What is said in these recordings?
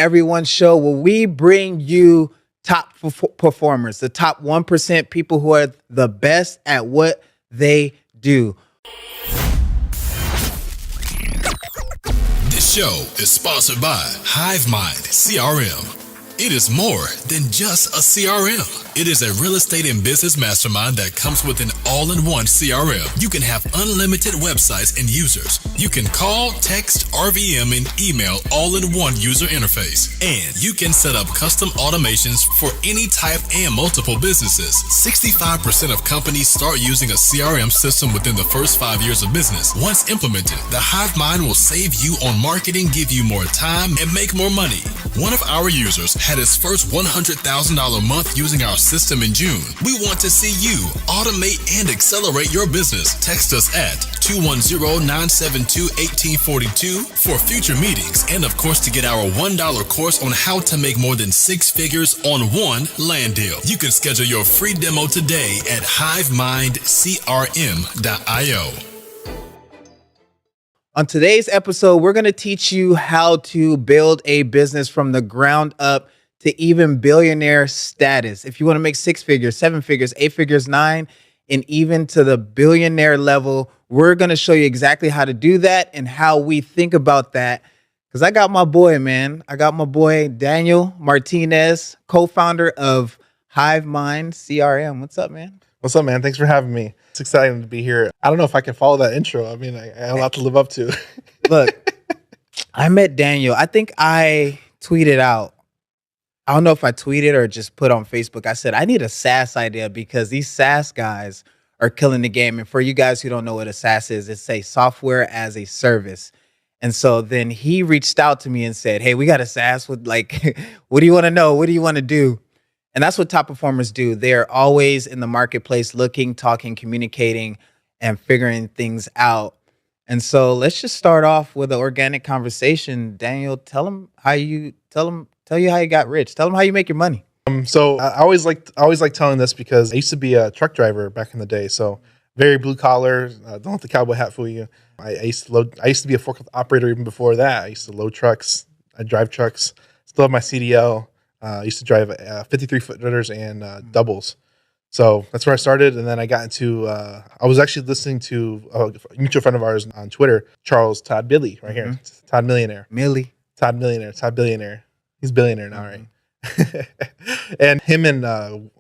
Everyone show where we bring you top performers, the top 1% people who are the best at what they do. This show is sponsored by Hive Mind CRM. It is more than just a CRM. It is a real estate and business mastermind that comes with an all-in-one CRM. You can have unlimited websites and users. You can call, text, RVM, and email all in one user interface. And you can set up custom automations for any type and multiple businesses. 65% of companies start using a CRM system within the first 5 years of business. Once implemented, the Hive Mind will save you on marketing, give you more time, and make more money. One of our users had his first $100,000 month using our system in June. We want to see you automate and accelerate your business. Text us at 210-972-1842 for future meetings, and of course to get our $1 course on how to make more than 6 figures on one land deal. You can schedule your free demo today at hivemindcrm.io. On today's episode, we're going to teach you how to build a business from the ground up to even billionaire status. If you want to make 6 figures, 7 figures, 8 figures, 9, and even to the billionaire level, we're going to show you exactly how to do that and how we think about that. Because I got my boy, man. I got my boy, Daniel Martinez, co-founder of Hive Mind CRM. What's up, man? What's up, man? Thanks for having me. It's exciting to be here. I don't know if I can follow that intro. I mean, I have a lot to live up to. Look, I met Daniel. I think I tweeted out. I don't know if I tweeted or just put on Facebook. I said, I need a SaaS idea because these SaaS guys are killing the game. And for you guys who don't know what a SaaS is, it's a software as a service. And so then he reached out to me and said, hey, we got a SaaS with like, what do you want to know? What do you want to do? And that's what top performers do. They're always in the marketplace looking, talking, communicating, and figuring things out. And so let's just start off with an organic conversation. Daniel, tell you how you got rich. Tell them how you make your money. So I always like telling this because I used to be a truck driver back in the day. So very blue collar. Don't let the cowboy hat fool you. I used to be a forklift operator even before that. I used to load trucks. I drive trucks. Still have my CDL. I used to drive 53-footers and doubles. So that's where I started. And then I got into, I was actually listening to a mutual friend of ours on Twitter, Charles Todd Billy, right here. Todd Millionaire. Todd Millionaire. Todd Billionaire. He's billionaire now, right? And him and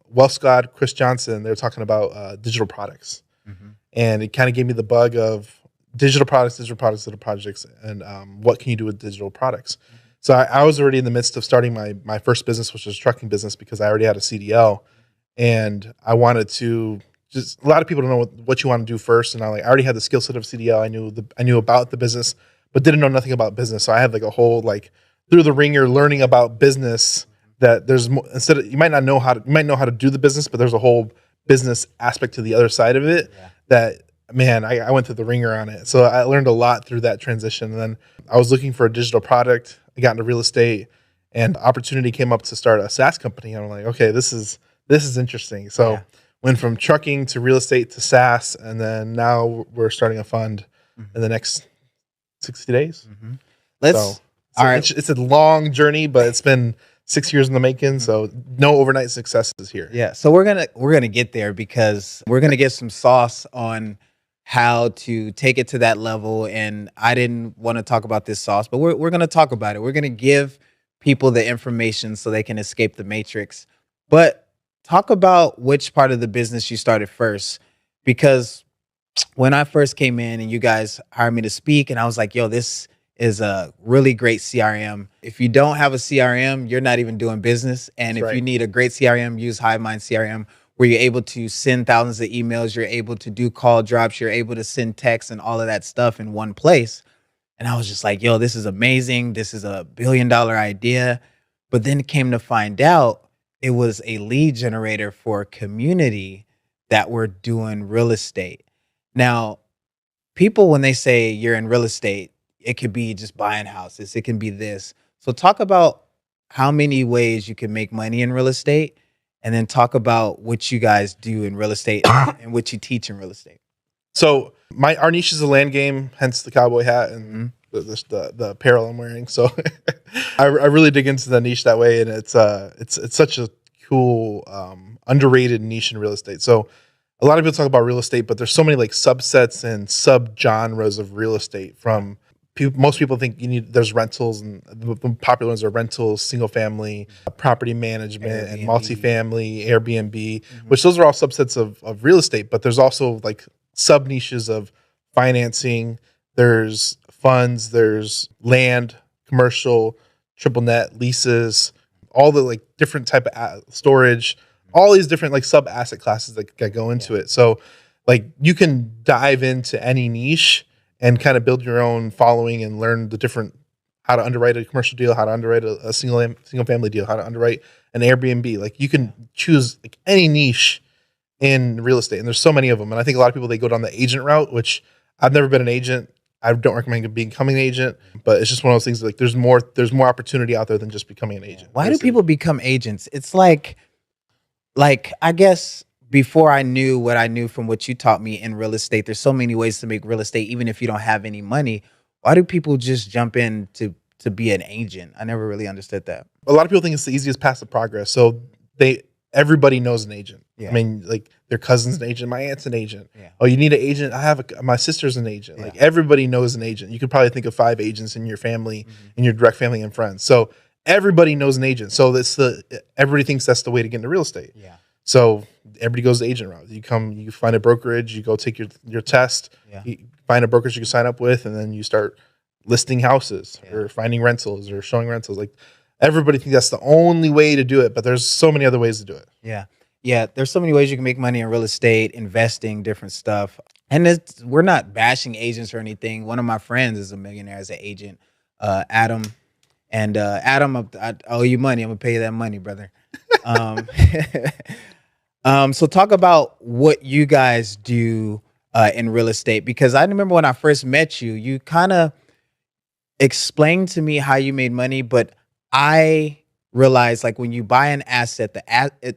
Wealth Scott, Chris Johnson, they were talking about digital products. And it kind of gave me the bug of digital products, and what can you do with digital products? So I was already in the midst of starting my first business, which was a trucking business, because I already had a CDL, and I wanted to just. A lot of people don't know what you want to do first, and I already had the skill set of CDL. I knew about the business, but didn't know nothing about business. So I had like a whole through the ringer learning about business. That there's more, you might know how to do the business, but there's a whole business aspect to the other side of it. Yeah. That. Man, I went through the ringer on it. So I learned a lot through that transition. And then I was looking for a digital product. I got into real estate, and opportunity came up to start a SaaS company. I'm like, okay, this is interesting. So went from trucking to real estate to SaaS, and then now we're starting a fund in the next 60 days. All right. It's a long journey, but it's been 6 years in the making. So no overnight successes here. Yeah. So we're gonna get there because we're gonna get some sauce on how to take it to that level. And I didn't want to talk about this sauce, but we're going to talk about it. We're going to give people the information so they can escape the matrix. But talk about which part of the business you started first, because when I first came in and you guys hired me to speak, and I was like, yo, this is a really great CRM. If you don't have a CRM, you're not even doing business. And if you need a great CRM, use Hive Mind CRM, where you're able to send thousands of emails, you're able to do call drops, you're able to send texts and all of that stuff in one place. And I was just like, yo, this is amazing. This is a $1 billion idea. But then it came to find out it was a lead generator for a community that were doing real estate. Now, people, when they say you're in real estate, it could be just buying houses. It can be this. So talk about how many ways you can make money in real estate, and then talk about what you guys do in real estate and what you teach in real estate. So our niche is the land game, hence the cowboy hat. And the apparel I'm wearing. So I really dig into the niche that way, and it's such a cool underrated niche in real estate. So a lot of people talk about real estate, but there's so many like subsets and sub genres of real estate. From most people think there's rentals, and the popular ones are rentals, single family, property management, Airbnb. and multifamily, Airbnb, which those are all subsets of real estate. But there's also like sub niches of financing. There's funds, there's land, commercial, triple net, leases, all the like different type of storage, all these different like sub asset classes that go into it. So like you can dive into any niche and kind of build your own following and learn the different, how to underwrite a commercial deal, how to underwrite a single family deal, how to underwrite an Airbnb. Like you can choose like any niche in real estate, and there's so many of them. And I think a lot of people, they go down the agent route, which I've never been an agent. I don't recommend becoming an agent, but it's just one of those things like there's more opportunity out there than just becoming an agent. Why do people become agents? It's like I guess before I knew what I knew from what you taught me in real estate, there's so many ways to make real estate, even if you don't have any money. Why do people just jump in to be an agent? I never really understood that. A lot of people think it's the easiest path to progress. So everybody knows an agent. Yeah. I mean, like their cousin's an agent, my aunt's an agent. Yeah. Oh, you need an agent? My sister's an agent. Yeah. Like everybody knows an agent. You could probably think of 5 agents in your family, in your direct family and friends. So everybody knows an agent. So everybody thinks that's the way to get into real estate. Yeah. So everybody goes the agent route. You find a brokerage, you go take your test, you find a brokerage you can sign up with, and then you start listing houses or finding rentals or showing rentals. Like everybody thinks that's the only way to do it, but there's so many other ways to do it. Yeah. Yeah. There's so many ways you can make money in real estate, investing, different stuff. And we're not bashing agents or anything. One of my friends is a millionaire as an agent, Adam. And Adam, I owe you money. I'm gonna pay you that money, brother. So talk about what you guys do in real estate, because I remember when I first met you, you kind of explained to me how you made money, but I realized like when you buy an asset,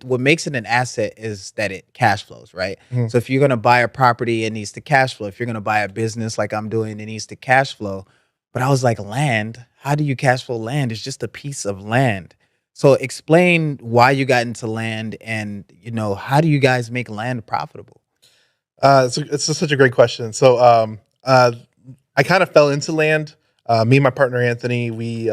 what makes it an asset is that it cash flows, right? Mm-hmm. So if you're gonna buy a property, it needs to cash flow. If you're gonna buy a business like I'm doing, it needs to cash flow. But I was like, land? How do you cash flow land? It's just a piece of land. So explain why you got into land, and how do you guys make land profitable? It's such a great question. So I kind of fell into land. Me and my partner Anthony, we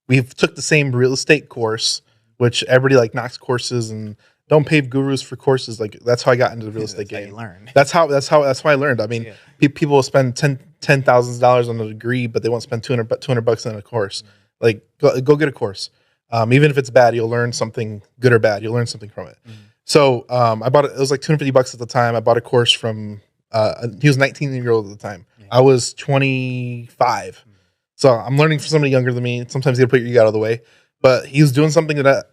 took the same real estate course, which everybody like knocks courses and don't pay gurus for courses. Like that's how I got into the real estate game. Learn. That's how I learned. I mean, people will spend $10,000 on a degree, but they won't spend $200 on a course. Mm-hmm. Like go get a course. Even if it's bad, you'll learn something, good or bad. You'll learn something from it. Mm-hmm. So I bought it. It was like $250 at the time. I bought a course from. He was 19-year-old at the time. Yeah. I was 25. Mm-hmm. So I'm learning from somebody younger than me. Sometimes you got to put your ego out of the way. But he was doing something that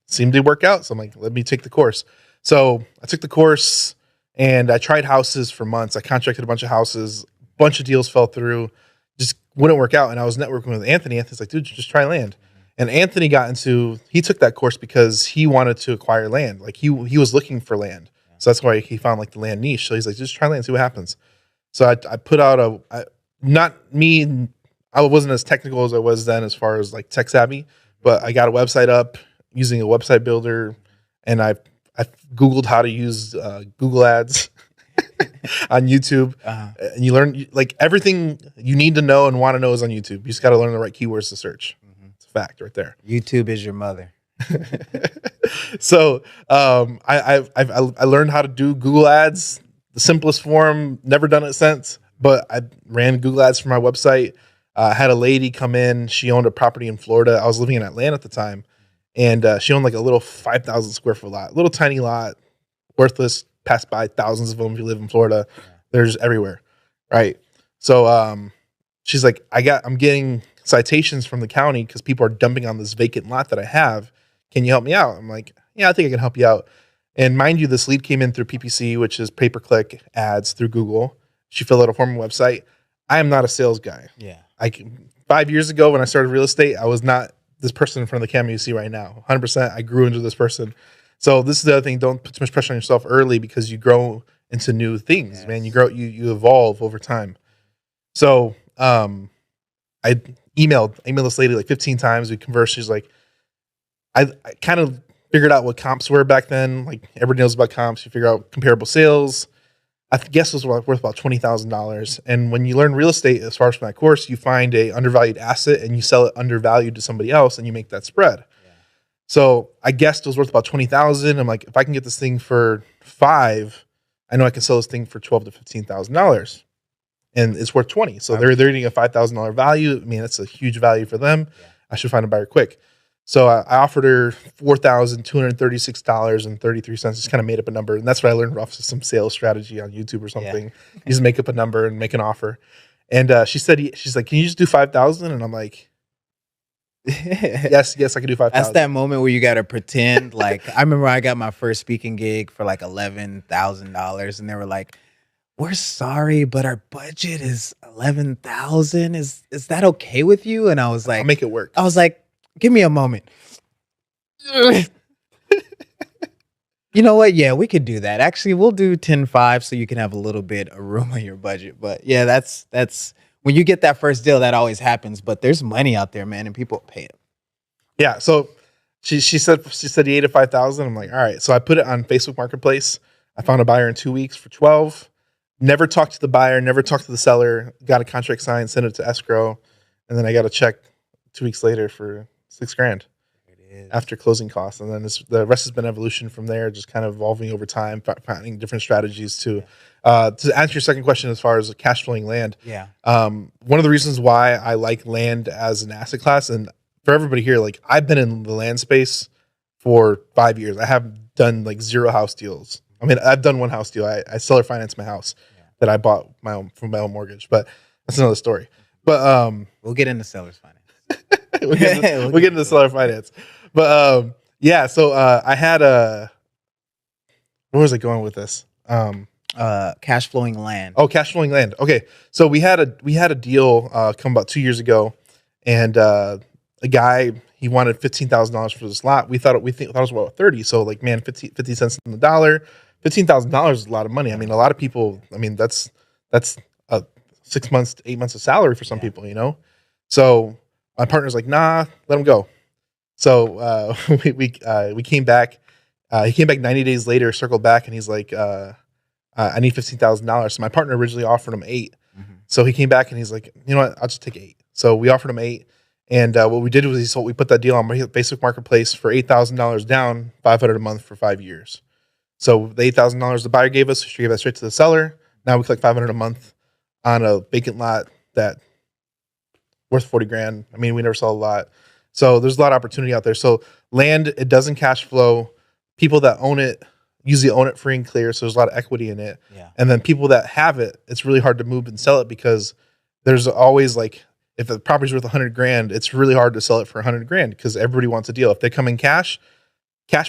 seemed to work out. So I'm like, let me take the course. So I took the course and I tried houses for months. I contracted a bunch of houses. A bunch of deals fell through. Just wouldn't work out. And I was networking with Anthony. Anthony's like, dude, just try land. And Anthony he took that course because he wanted to acquire land. Like he was looking for land. So that's why he found like the land niche. So he's like, just try land, see what happens. So I put out I wasn't as technical as I was then as far as like tech savvy, but I got a website up using a website builder, and I Googled how to use Google Ads on YouTube. Uh-huh. And you learn like everything you need to know and want to know is on YouTube. You just got to learn the right keywords to search. Mm-hmm. It's a fact right there. YouTube is your mother. So I learned how to do Google Ads, the simplest form, never done it since, but I ran Google Ads for my website. Had a lady come in. She owned a property in Florida. I was living in Atlanta at the time. And she owned like a little 5,000 square foot lot, little tiny lot, worthless, passed by thousands of them. If you live in Florida, they're just everywhere. Right. So she's like, I'm getting citations from the county because people are dumping on this vacant lot that I have. Can you help me out? I'm like, yeah, I think I can help you out. And mind you, this lead came in through PPC, which is pay-per-click ads through Google. She filled out a form on the website. I am not a sales guy. Yeah. 5 years ago when I started real estate, I was not this person in front of the camera you see right now. 100%, I grew into this person. So this is the other thing. Don't put too much pressure on yourself early because you grow into new things, man. You grow, you evolve over time. So I emailed this lady like 15 times. We conversed. She's like, I kind of figured out what comps were back then. Like everybody knows about comps. You figure out comparable sales. I guess it was worth about $20,000. And when you learn real estate, as far as from that course, you find a undervalued asset and you sell it undervalued to somebody else, and you make that spread. Yeah. So I guessed it was worth about 20,000. I'm like, if I can get this thing for $5,000, I know I can sell this thing for $12,000 to $15,000, and it's worth 20. So they're getting a $5,000 value. I mean, that's a huge value for them. Yeah. I should find a buyer quick. So I offered her $4,236.33. Just kind of made up a number. And that's what I learned off of some sales strategy on YouTube or something. Yeah. You just make up a number and make an offer. And she's like, can you just do 5,000? And I'm like, yes, I can do 5,000. That's that moment where you got to pretend. Like, I remember I got my first speaking gig for like $11,000. And they were like, we're sorry, but our budget is $11,000. Is that okay with you? And I was like, I'll make it work. I was like, give me a moment. You know what? Yeah, we could do that. Actually, we'll do 10-5 so you can have a little bit of room on your budget. But yeah, that's when you get that first deal, that always happens. But there's money out there, man, and people pay it. Yeah. So she said he to 5,000. I'm like, all right. So I put it on Facebook Marketplace. I found a buyer in 2 weeks for 12. Never talked to the buyer, never talked to the seller. Got a contract signed, sent it to escrow, and then I got a check 2 weeks later for $6,000 after closing costs. And then the rest has been evolution from there, just kind of evolving over time, finding different strategies to answer your second question as far as cash flowing land. Yeah. One of the reasons why I like land as an asset class, and for everybody here, like I've been in the land space for 5 years. I have done like 0 house deals. I mean, I've done 1 house deal. I seller financed my house that I bought from my own mortgage, but that's another story. But we'll get into seller's finance. we'll get into seller finance. But yeah, so I had where was I going with this? Cash flowing land. Oh, cash flowing land. Okay. So we had a deal come about 2 years ago, and a guy, he wanted $15,000 for this lot. We thought it was about 30. So like, man, 50 cents on the dollar, $15,000 is a lot of money. I mean, a lot of people, I mean, that's 6 months to 8 months of salary for some people, you know? So my partner's like, nah, let him go. So we came back. He came back 90 days later, circled back, and he's like, I need $15,000. So my partner originally offered him 8. Mm-hmm. So he came back and he's like, you know what, I'll just take 8. So we offered him 8. And what we did was we put that deal on Facebook Marketplace for $8,000 down, $500 a month for 5 years. So the $8,000 the buyer gave us, she gave that straight to the seller. Now we collect $500 a month on a vacant lot that worth $40,000. I mean, we never saw a lot. So there's a lot of opportunity out there. So land, it doesn't cash flow. People that own it usually own it free and clear. So there's a lot of equity in it. Yeah. And then people that have it, it's really hard to move and sell it because there's always like, if the property's worth $100,000, it's really hard to sell it for $100,000 because everybody wants a deal. If they come in cash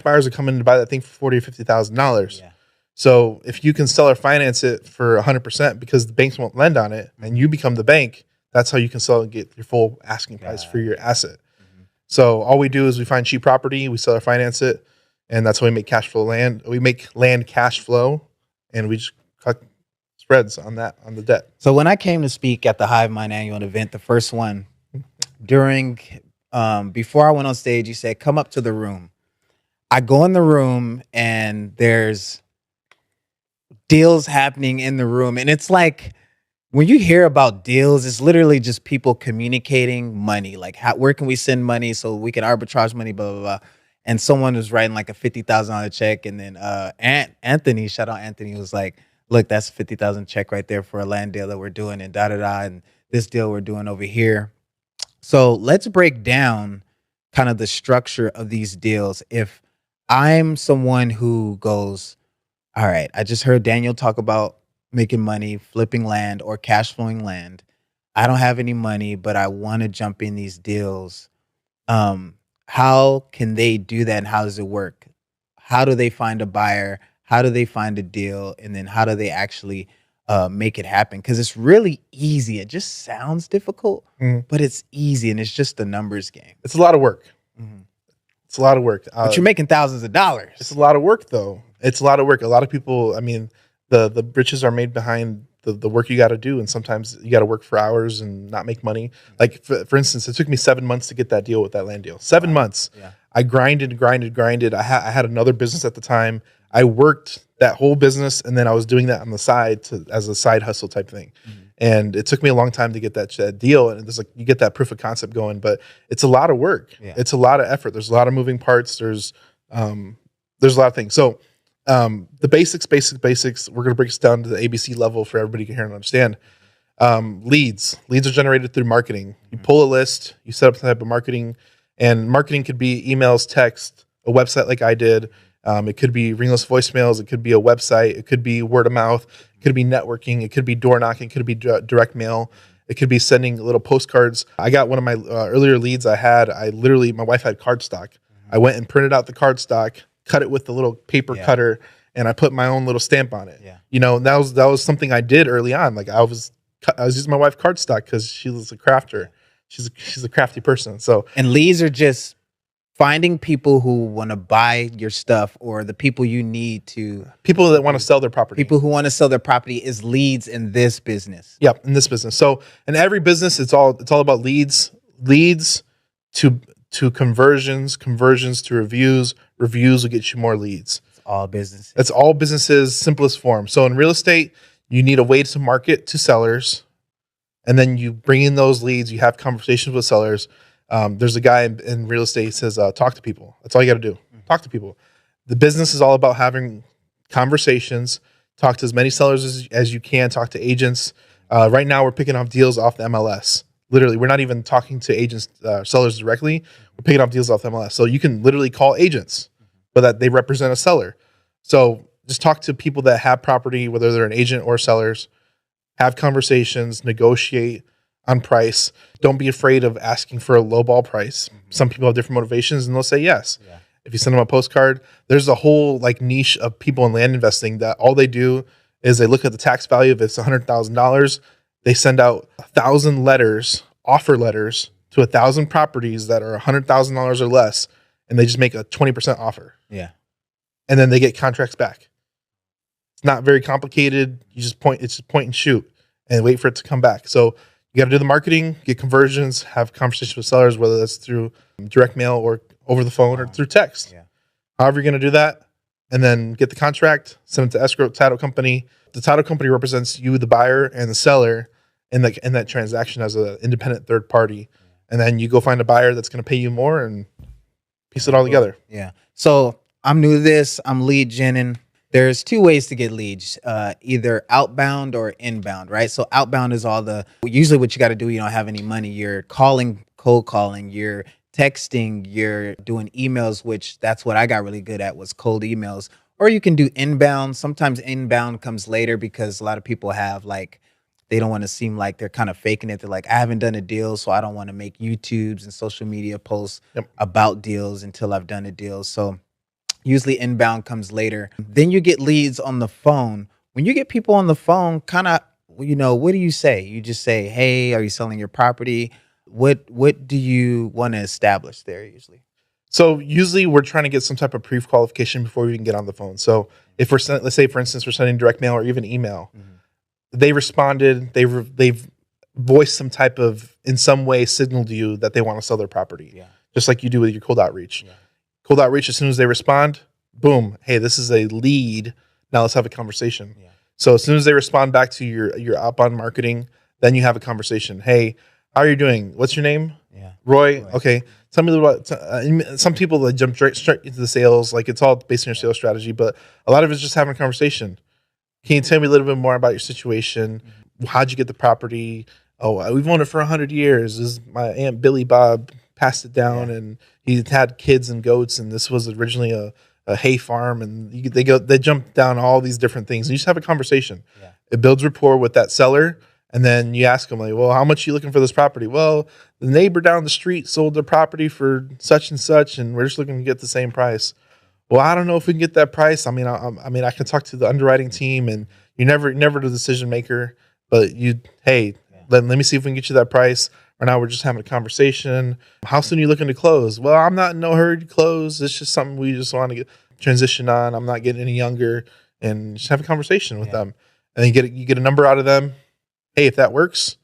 buyers are coming to buy that thing for $40,000 or $50,000. Yeah. So if you can sell or finance it for 100% because the banks won't lend on it, and you become the bank, that's how you can sell and get your full asking price for your asset. Mm-hmm. So all we do is we find cheap property, we sell or finance it, and that's how we make cash flow land. We make land cash flow, and we just cut spreads on the debt. So when I came to speak at the Hive Mind annual event, the first one, before I went on stage, you said, come up to the room. I go in the room and there's deals happening in the room. And it's like, when you hear about deals, it's literally just people communicating money. Like, where can we send money so we can arbitrage money, blah, blah, blah. And someone was writing like a $50,000 check. And then Anthony, shout out Anthony, was like, look, that's a $50,000 check right there for a land deal that we're doing and da-da-da. And this deal we're doing over here. So let's break down kind of the structure of these deals. If I'm someone who goes, all right, I just heard Daniel talk about making money, flipping land or cash flowing land. I don't have any money, but I want to jump in these deals. How can they do that? And how does it work? How do they find a buyer? How do they find a deal? And then how do they actually make it happen? Because it's really easy. It just sounds difficult, but it's easy. And it's just a numbers game. It's a lot of work. Mm-hmm. It's a lot of work. But you're making thousands of dollars. It's a lot of work, though. It's a lot of work. A lot of people, I mean, the riches are made behind the work you got to do, and sometimes you got to work for hours and not make money. Like for instance, it took me 7 months to get that deal with that land deal. 7 months. Yeah. I grinded. I had another business at the time. I worked that whole business, and then I was doing that on the side as a side hustle type thing. And it took me a long time to get that deal. And it's like you get that proof of concept going, but it's a lot of work. Yeah. It's a lot of effort. There's a lot of moving parts. There's a lot of things. So the basics. We're going to break this down to the ABC level for everybody to hear and understand. Leads are generated through marketing. You pull a list, you set up some type of marketing, and marketing could be emails, text, a website like I did. It could be ringless voicemails. It could be a website. It could be word of mouth. It could be networking. It could be door knocking. It could be direct mail. It could be sending little postcards. I got one of my earlier leads my wife had cardstock. I went and printed out the cardstock, cut it with the little paper cutter, and I put my own little stamp on it. Yeah. That was something I did early on. Like I was using my wife cardstock because she was a crafter. She's a crafty person. So, and leads are just finding people who want to buy your stuff, or the people you need to. People that want to sell their property. People who want to sell their property is leads in this business. Yep, in this business. So in every business, it's all about leads to conversions to reviews. Reviews will get you more leads. It's all businesses. It's all businesses, simplest form. So in real estate, you need a way to market to sellers, and then you bring in those leads. You have conversations with sellers. There's a guy in real estate, he says, talk to people. That's all you got to do. Talk to people. The business is all about having conversations. Talk to as many sellers as you can. Talk to agents. Right now, we're picking off deals off the MLS. Literally, we're not even talking to agents, sellers directly. We're picking up deals off MLS. So you can literally call agents, but that they represent a seller. So just talk to people that have property, whether they're an agent or sellers. Have conversations, negotiate on price. Don't be afraid of asking for a lowball price. Some people have different motivations, and they'll say yes. Yeah. If you send them a postcard, there's a whole like niche of people in land investing that all they do is they look at the tax value. If it's $100,000, they send out 1,000 letters, offer letters, to 1,000 properties that are $100,000 or less, and they just make a 20% offer. Yeah. And then they get contracts back. It's not very complicated. It's just point and shoot and wait for it to come back. So you got to do the marketing, get conversions, have conversations with sellers, whether that's through direct mail or over the phone or through text. Yeah. However you're going to do that, and then get the contract, send it to escrow title company. The title company represents you, the buyer, and the seller in that transaction as an independent third party. And then you go find a buyer that's going to pay you more and piece it all together. Yeah. So I'm new to this. I'm lead genning. There's two ways to get leads, either outbound or inbound, right? So outbound is usually what you got to do. You don't have any money. You're calling, cold calling, you're texting, you're doing emails, which that's what I got really good at, was cold emails. Or you can do inbound. Sometimes inbound comes later because a lot of people have they don't want to seem like they're kind of faking it. They're like, I haven't done a deal, so I don't want to make YouTubes and social media posts about deals until I've done a deal. So usually inbound comes later. Then you get leads on the phone. When you get people on the phone, kind of, what do you say? You just say, hey, are you selling your property? What do you want to establish there usually? So usually we're trying to get some type of pre-qualification before we can get on the phone. So if let's say, for instance, we're sending direct mail or even email, they responded, they've voiced some type of, in some way, signal to you that they want to sell their property. Yeah. Just like you do with your cold outreach. Yeah. Cold outreach, as soon as they respond, boom, hey, this is a lead. Now let's have a conversation. Yeah. So as soon as they respond back to your outbound marketing, then you have a conversation. Hey, how are you doing? What's your name? Yeah. Roy. Okay. Tell me a little about, some people that jump straight into the sales, like it's all based on your sales strategy, but a lot of it's just having a conversation. Can you tell me a little bit more about your situation? How'd you get the property? Oh, we've owned it for 100 years. This is my Aunt Billy Bob passed it down, and he had kids and goats, and this was originally a hay farm, and they jump down all these different things. And you just have a conversation. Yeah. It builds rapport with that seller, and then you ask them, like, well, how much are you looking for this property? Well, the neighbor down the street sold their property for such and such, and we're just looking to get the same price. Well, I don't know if we can get that price. I mean, I can talk to the underwriting team, and you're never the decision maker, but let me see if we can get you that price. Or now we're just having a conversation. How soon are you looking to close? Well, I'm not in no hurry to close. It's just something we just want to transition on. I'm not getting any younger, and just have a conversation with them. and you get a number out of them. Hey, if that works,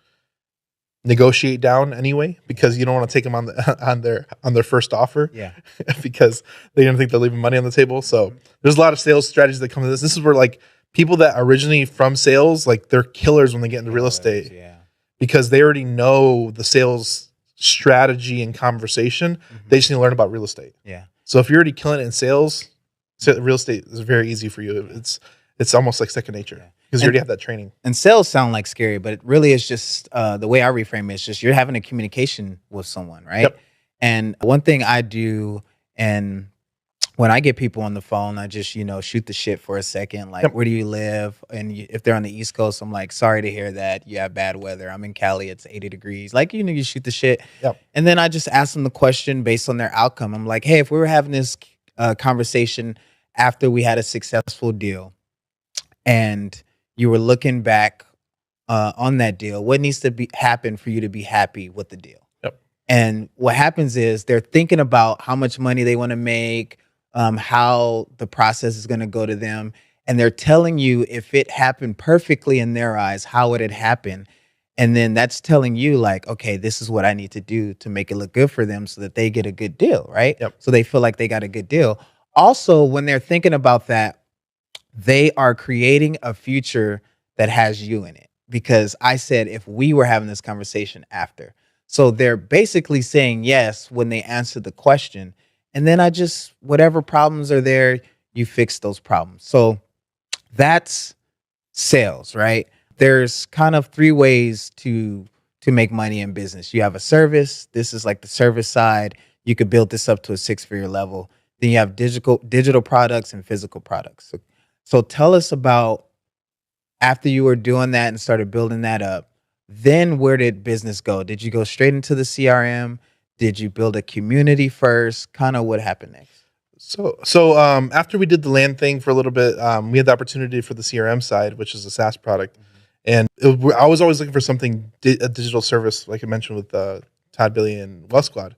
negotiate down anyway, because you don't want to take them on the on their first offer. Yeah. Because they don't think they're leaving money on the table. So there's a lot of sales strategies that come to this. This is where like people that originally from sales, like they're killers when they get into real estate. Yeah. Because they already know the sales strategy and conversation. They just need to learn about real estate. Yeah. So if you're already killing it in sales, real estate is very easy for you. It's almost like second nature because you already have that training. And sales sound like scary, but it really is just the way I reframe it is just you're having a communication with someone, right? Yep. And one thing I do, and when I get people on the phone, I just, shoot the shit for a second. Like, where do you live? And if they're on the East Coast, I'm like, sorry to hear that you have bad weather. I'm in Cali, it's 80 degrees. Like, you shoot the shit. Yep. And then I just ask them the question based on their outcome. I'm like, hey, if we were having this conversation after we had a successful deal and you were looking back on that deal, what needs to happen for you to be happy with the deal? Yep. And what happens is they're thinking about how much money they want to make, how the process is going to go to them. And they're telling you if it happened perfectly in their eyes, how would it happen? And then that's telling you like, okay, this is what I need to do to make it look good for them so that they get a good deal, right? Yep. So they feel like they got a good deal. Also, when they're thinking about that, they are creating a future that has you in it. Because I said, if we were having this conversation after. So they're basically saying yes when they answer the question. And then whatever problems are there, you fix those problems. So that's sales, right? There's kind of three ways to make money in business. You have a service. This is like the service side. You could build this up to a 6-figure level. Then you have digital products and physical products. So tell us about after you were doing that and started building that up, then where did business go? Did you go straight into the CRM? Did you build a community first? Kind of what happened next? So after we did the land thing for a little bit, we had the opportunity for the CRM side, which is a SaaS product. And I was always looking for something, a digital service, like I mentioned with Todd Billy and Wealth Squad,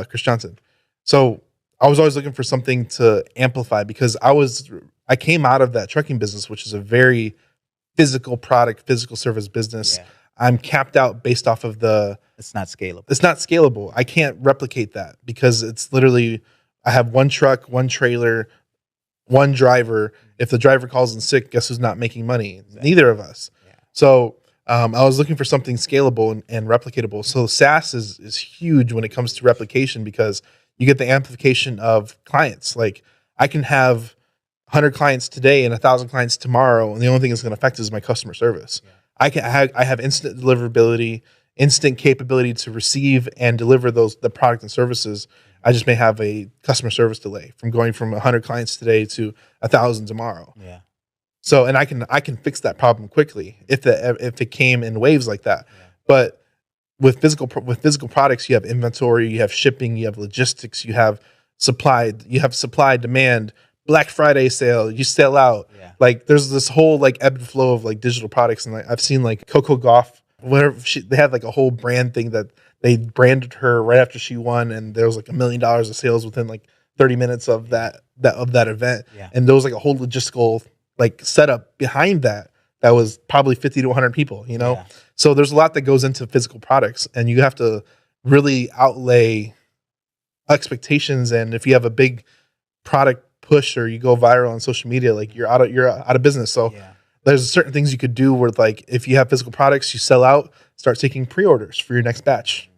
Chris Johnson. So I was always looking for something to amplify because I came out of that trucking business, which is a very physical product, physical service business. Yeah. I'm capped out based off of it's not scalable. It's not scalable. I can't replicate that because it's literally, I have one truck, one trailer, one driver. If the driver calls in sick, guess who's not making money? Exactly. Neither of us. Yeah. So I was looking for something scalable and replicatable. So SaaS is huge when it comes to replication because you get the amplification of clients. Like I can have 100 clients today and 1,000 clients tomorrow, and the only thing that's going to affect is my customer service. Yeah. I have instant deliverability, instant capability to receive and deliver the product and services. I just may have a customer service delay from going from 100 clients today to 1,000 tomorrow. Yeah. So, and I can fix that problem quickly if it came in waves like that. Yeah. But with physical products, you have inventory, you have shipping, you have logistics, you have supply demand. Black Friday sale, you sell out. Yeah. Like there's this whole like ebb and flow of like digital products, and like I've seen like Coco Gauff, they had like a whole brand thing that they branded her right after she won, and there was like $1 million of sales within like 30 minutes of that event. Yeah. And there was like a whole logistical like setup behind that was probably 50 to 100 people, Yeah. So there's a lot that goes into physical products, and you have to really outlay expectations. And if you have a big product push or you go viral on social media, like you're out of business. So there's certain things you could do where like if you have physical products, you sell out, start taking pre-orders for your next batch.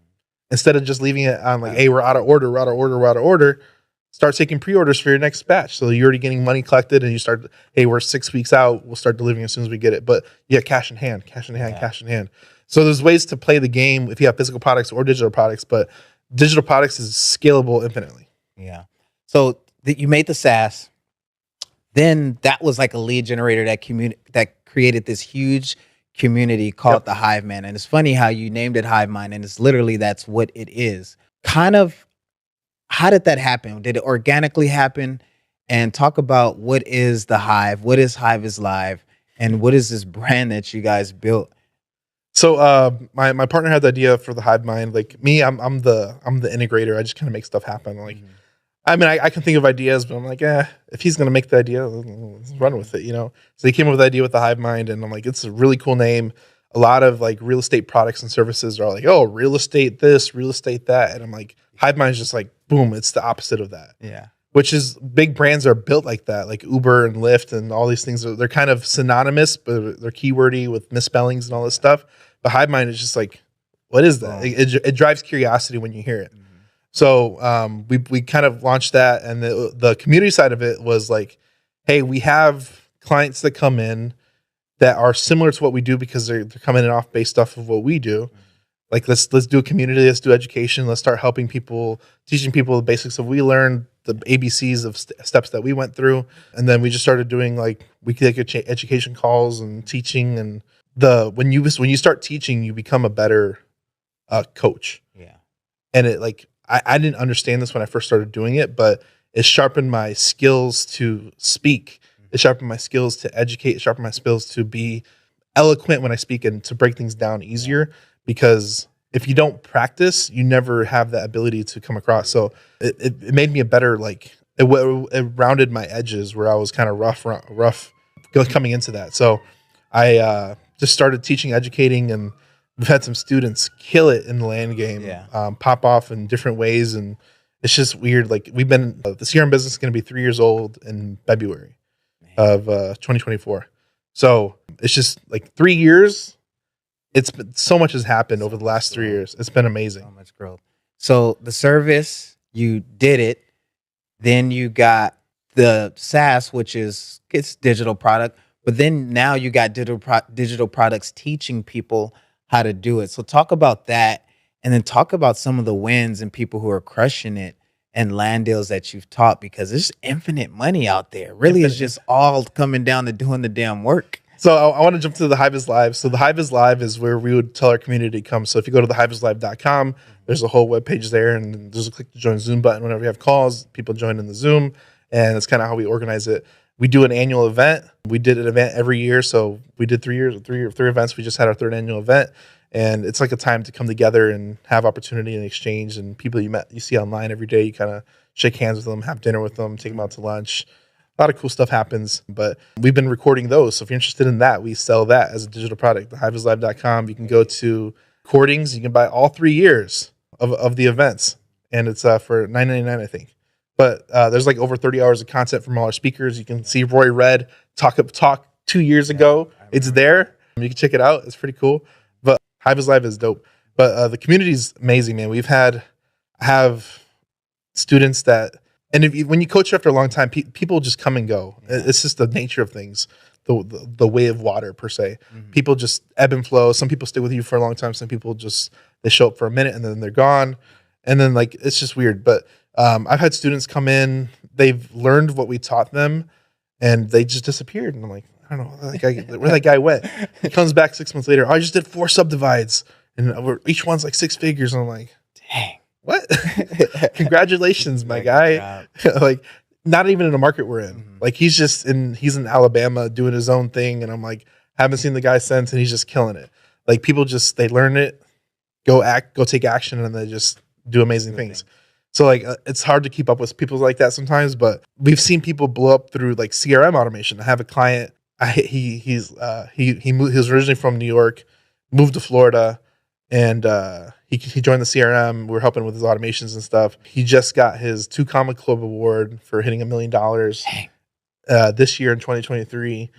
Instead of just leaving it on like, hey, we're out of order, start taking pre-orders for your next batch. So you're already getting money collected and you start, hey, we're 6 weeks out, we'll start delivering as soon as we get it. But you have cash in hand. So there's ways to play the game if you have physical products or digital products, but digital products is scalable infinitely. Yeah. So you made the SaaS, then that was like a lead generator that created this huge community called the Hive Mind. And it's funny how you named it Hive Mind, and it's literally that's what it is. Kind of, how did that happen? Did it organically happen? And talk about what is the Hive, what is Hive is Live, and what is this brand that you guys built? So my partner had the idea for the Hive Mind. Like me, I'm the integrator. I just kind of make stuff happen. Like I mean, I can think of ideas, but I'm like, if he's going to make the idea, let's run with it, you know? So he came up with the idea with the Hive Mind, and I'm like, it's a really cool name. A lot of like real estate products and services are like, oh, real estate this, real estate that. And I'm like, Hive Mind is just like, boom, it's the opposite of that. Yeah. Which is big brands are built like that, like Uber and Lyft and all these things. They're kind of synonymous, but they're keywordy with misspellings and all this stuff. But Hive Mind is just like, what is that? It drives curiosity when you hear it. So we kind of launched that, and the community side of it was like, hey, we have clients that come in that are similar to what we do because they're coming in off based off of what we do. Like let's do a community, let's do education, let's start helping people, teaching people the basics of we learned, the ABCs of steps that we went through, and then we just started doing like weekly education calls and teaching. And when you start teaching, you become a better coach. Yeah, and it like I didn't understand this when I first started doing it, but it sharpened my skills to speak. It sharpened my skills to educate. It sharpened my skills to be eloquent when I speak and to break things down easier. Because if you don't practice, you never have that ability to come across. So it made me a better, like, it rounded my edges where I was kind of rough coming into that. So I just started teaching, educating, and we've had some students kill it in the land game, pop off in different ways. And it's just weird. Like we've been, the CRM business is going to be 3 years old in February of 2024. So it's just like 3 years. It's been, so much has happened over the last 3 years. It's been amazing. So much growth. So the service, you did it. Then you got the SaaS, which is it's digital product. But then now you got digital products teaching people how to do it. So talk about that, and then talk about some of the wins and people who are crushing it and land deals that you've taught, because there's infinite money out there. Really, it's just all coming down to doing the damn work. So I want to jump to the Hive is Live. So the Hive is Live is where we would tell our community to come. So if you go to thehiveislive.com, there's a whole web page there, and there's a click to join Zoom button. Whenever we have calls, people join in the Zoom, and that's kind of how we organize it. We do an annual event. We did an event every year. So we did 3 events. We just had our third annual event, and it's like a time to come together and have opportunity and exchange. And people you see online every day, you kind of shake hands with them, have dinner with them, take them out to lunch. A lot of cool stuff happens, but we've been recording those. So if you're interested in that, we sell that as a digital product. Thehiveislive.com. You can go to recordings. You can buy all 3 years of the events, and it's for $9.99, I think. But there's like over 30 hours of content from all our speakers. You can see Roy Red talk 2 years ago. It's there. You can check it out. It's pretty cool. But Hive is Live is dope. But the community is amazing, man. Have students that. And when you coach after a long time, people just come and go. Yeah. It's just the nature of things, the way of water per se. Mm-hmm. People just ebb and flow. Some people stay with you for a long time. Some people they show up for a minute and then they're gone. And then like it's just weird. But I've had students come in, they've learned what we taught them, and they just disappeared. And I'm like, I don't know where that guy went. He comes back 6 months later. I just did 4 subdivides, and each one's like 6 figures. And I'm like, dang. What? Congratulations, my guy. Like, not even in the market we're in. Mm-hmm. Like, he's in Alabama doing his own thing. And I'm like, haven't seen the guy since, and he's just killing it. Like, people they learn it, go take action, and they just do amazing things. So, like, it's hard to keep up with people like that sometimes, but we've seen people blow up through, like, CRM automation. I have a client, he was originally from New York, moved to Florida, and he joined the CRM. We're helping with his automations and stuff. He just got his 2 Comma Club award for hitting $1 million this year in 2023.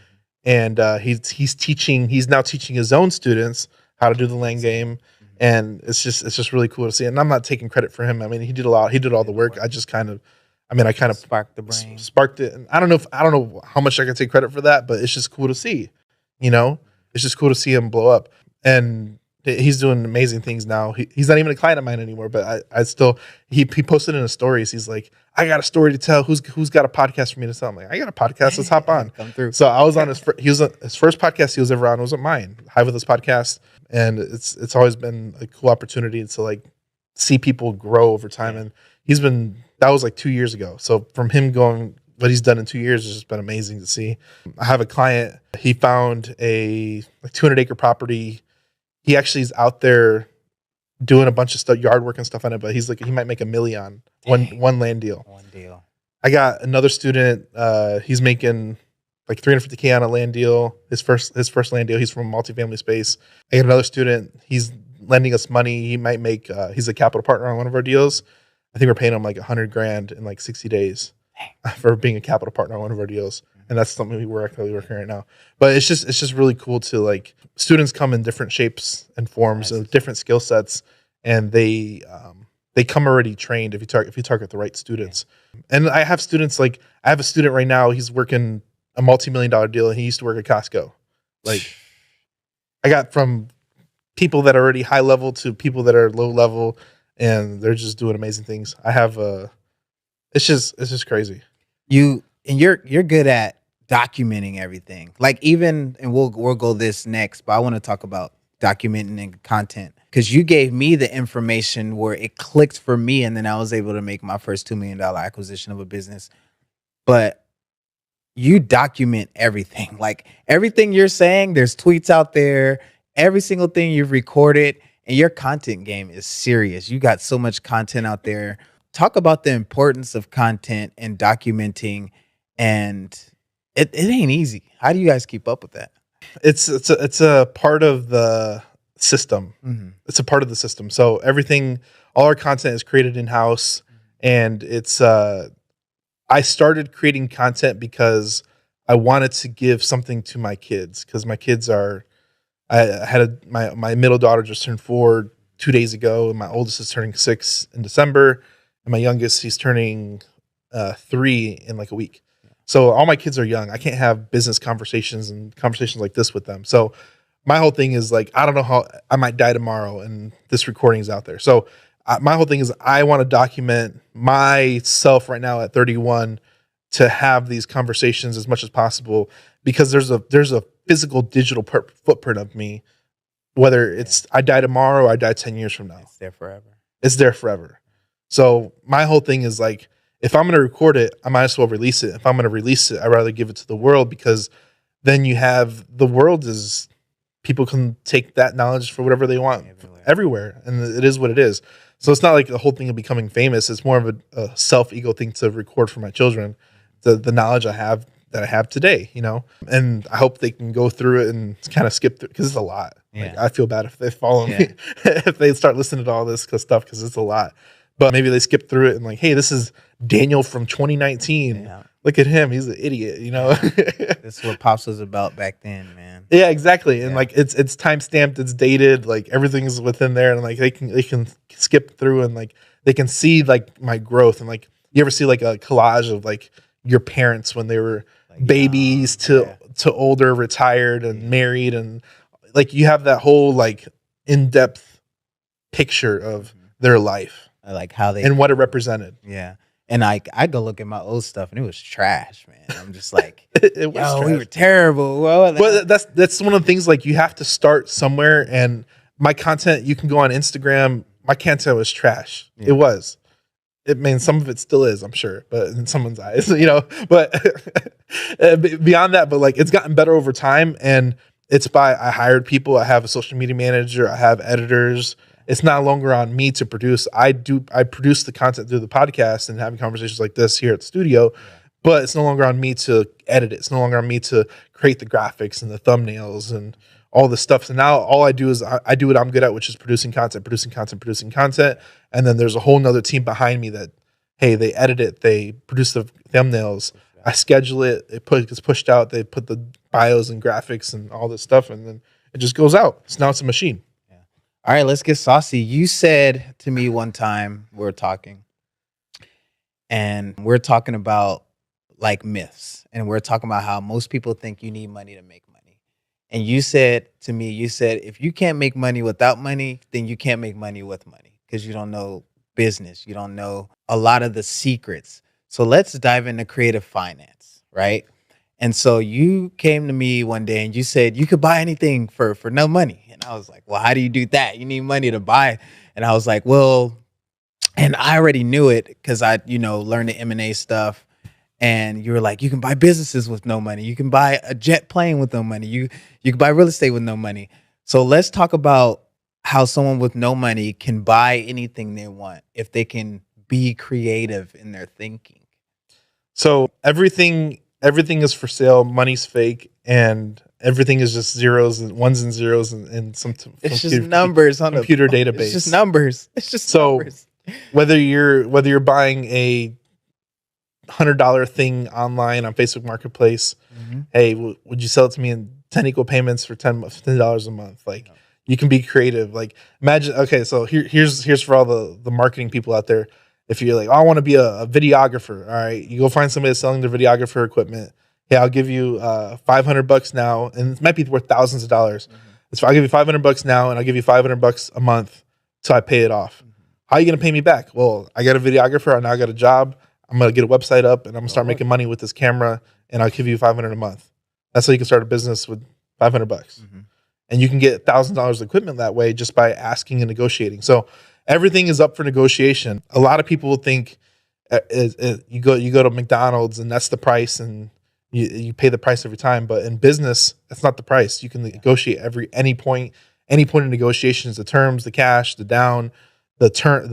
And he's now teaching his own students how to do the land game. And it's just really cool to see. And I'm not taking credit for him. I mean, he did all the work. I kind of sparked the brain, sparked it. And I don't know how much I can take credit for that, but it's just cool to see, it's just cool to see him blow up. And he's doing amazing things now. He's not even a client of mine anymore, but I still, he posted in his stories. He's like, I got a story to tell. Who's got a podcast for me to tell? I'm like, I got a podcast. Let's hop on. Come through. So I was on his first podcast he was ever on wasn't mine. Hive with his podcast. And it's always been a cool opportunity to like see people grow over time. And that was like 2 years ago. So from him going, what he's done in 2 years has just been amazing to see. I have a client, he found a 200-acre property. He actually is out there doing a bunch of stuff, yard work and stuff on it, but he's like, he might make $1 million One land deal. One deal. I got another student. He's making like $350K on a land deal. His first land deal. He's from a multifamily space. I got another student. He's lending us money. He might make. He's a capital partner on one of our deals. I think we're paying him like $100,000 in like 60 days for being a capital partner on one of our deals. And that's something we're actively working right now. But it's just really cool to like students come in different shapes and forms and different skill sets, and they come already trained if you target the right students. And I have students like I have a student right now. He's working a multi-million-dollar deal, and he used to work at Costco. Like I got from people that are already high level to people that are low level, and they're just doing amazing things. I have it's just crazy. You're good at documenting everything. Like even, and we'll go this next, but I want to talk about documenting and content, because you gave me the information where it clicked for me, and then I was able to make my first $2 million acquisition of a business. But you document everything. Like everything you're saying, there's tweets out there, every single thing you've recorded, and your content game is serious. You got so much content out there. Talk about the importance of content and documenting, and it ain't easy. How do you guys keep up with that? It's a part of the system. Mm-hmm. It's a part of the system. So all our content is created in-house, and it's I started creating content because I wanted to give something to my kids, because my kids are my middle daughter just turned 4 2 days ago, and my oldest is turning 6 in December, and my youngest, he's turning 3 in like a week. So all my kids are young. I can't have business conversations and conversations like this with them. So my whole thing is like, I don't know how I might die tomorrow, and this recording is out there. So my whole thing is I want to document myself right now at 31 to have these conversations as much as possible, because there's a physical digital footprint of me, whether it's I die tomorrow or I die 10 years from now. It's there forever. It's there forever. So my whole thing is like, if I'm going to record it, I might as well release it. If I'm going to release it, I'd rather give it to the world, because then you have the world is people can take that knowledge for whatever they want everywhere. And it is what it is. So it's not like the whole thing of becoming famous. It's more of a self-ego thing to record for my children, the knowledge I have today, you know, and I hope they can go through it and kind of skip through, because it's a lot. Yeah. Like, I feel bad if they follow me, if they start listening to all this stuff, because it's a lot. But maybe they skip through it and like, hey, this is Daniel from 2019. Yeah. Look at him. He's an idiot, you know? That's what Pops was about back then, man. Yeah, exactly. And like it's time stamped, it's dated, like everything's within there, and like they can skip through and like they can see like my growth. And like you ever see like a collage of like your parents when they were like babies to older, retired and married, and like you have that whole like in-depth picture of their life. I like how they and what it represented. Yeah. And I go look at my old stuff, and it was trash, man. I'm just like, it was yo, trash. we were terrible. Well, that's one of the things, like you have to start somewhere. And my content, you can go on Instagram. My content was trash. Yeah. It was. It means some of it still is, I'm sure, but in someone's eyes, you know. But beyond that, but like it's gotten better over time, and it's I hired people. I have a social media manager. I have editors. It's not longer on me to produce. I produce the content through the podcast and having conversations like this here at the studio, but it's no longer on me to edit it. It's no longer on me to create the graphics and the thumbnails and all this stuff. So now all I do is I do what I'm good at, which is producing content. And then there's a whole nother team behind me that, hey, they edit it, they produce the thumbnails, I schedule it, it gets pushed out, they put the bios and graphics and all this stuff, and then it just goes out. So now it's a machine. All right, let's get saucy. You said to me one time, we were talking about like myths, and we're talking about how most people think you need money to make money. And you said to me, if you can't make money without money, then you can't make money with money, because you don't know business. You don't know a lot of the secrets. So let's dive into creative finance, right? And so you came to me one day and you said you could buy anything for no money. And I was like, well, how do you do that? You need money to buy. And I was like, well, and I already knew it because I, learned the M&A stuff. And you were like, you can buy businesses with no money. You can buy a jet plane with no money. You can buy real estate with no money. So let's talk about how someone with no money can buy anything they want if they can be creative in their thinking. So everything is for sale. Money's fake, and everything is just zeros and ones and zeros and It's just numbers on computer database. It's just numbers. It's just so numbers. whether you're buying a $100 thing online on Facebook Marketplace, hey, would you sell it to me in 10 equal payments for $10 a month? Like, you can be creative. Like, imagine. Okay, so here's for all the marketing people out there. If you're like, oh, I want to be a videographer, all right, you go find somebody that's selling their videographer equipment. Hey, I'll give you $500 now, and it might be worth thousands of dollars. So I'll give you $500 now, and I'll give you $500 a month till I pay it off. How are you gonna pay me back? Well, I got a videographer. I now got a job. I'm gonna get a website up, and I'm gonna start making money with this camera, and I'll give you $500 a month. That's how you can start a business with $500, and you can get $1,000 of equipment that way just by asking and negotiating. So everything is up for negotiation. A lot of people will think you go to McDonald's and that's the price, and you pay the price every time. But in business, that's not the price. You can negotiate any point of negotiations, the terms, the cash, the down, the turn,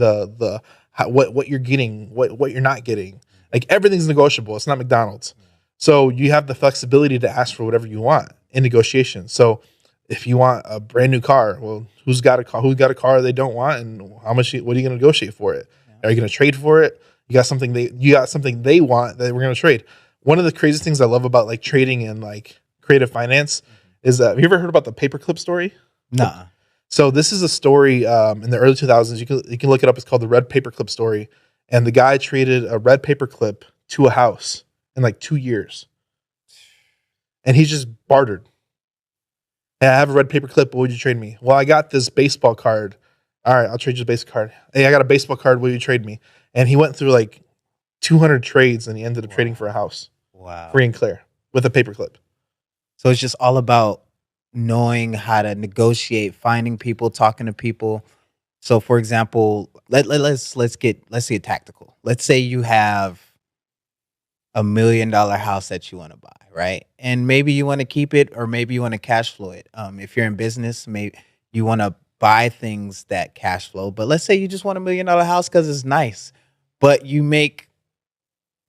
what you're getting, what you're not getting. Like, everything's negotiable. It's not McDonald's. So you have the flexibility to ask for whatever you want in negotiation. So if you want a brand new car, well, who's got a car they don't want, and what are you going to negotiate for it? Are you going to trade for it? You got something they want that we're going to trade. One of the craziest things I love about like trading and like creative finance is that, have you ever heard about the paperclip story? Nah. So this is a story in the early 2000s. You can look it up. It's called the red paperclip story. And the guy traded a red paperclip to a house in like 2 years. And he just bartered. Hey, I have a red paperclip. What would you trade me? Well, I got this baseball card. All right, I'll trade you the baseball card. Hey, I got a baseball card. What would you trade me? And he went through like 200 trades, and he ended up trading for a house. Wow. Free and clear with a paperclip. So it's just all about knowing how to negotiate, finding people, talking to people. So, for example, let's get tactical. Let's say you have $1 million house that you want to buy, right? And maybe you want to keep it, or maybe you want to cash flow it. If you're in business, maybe you want to buy things that cash flow. But let's say you just want $1 million house because it's nice, but you make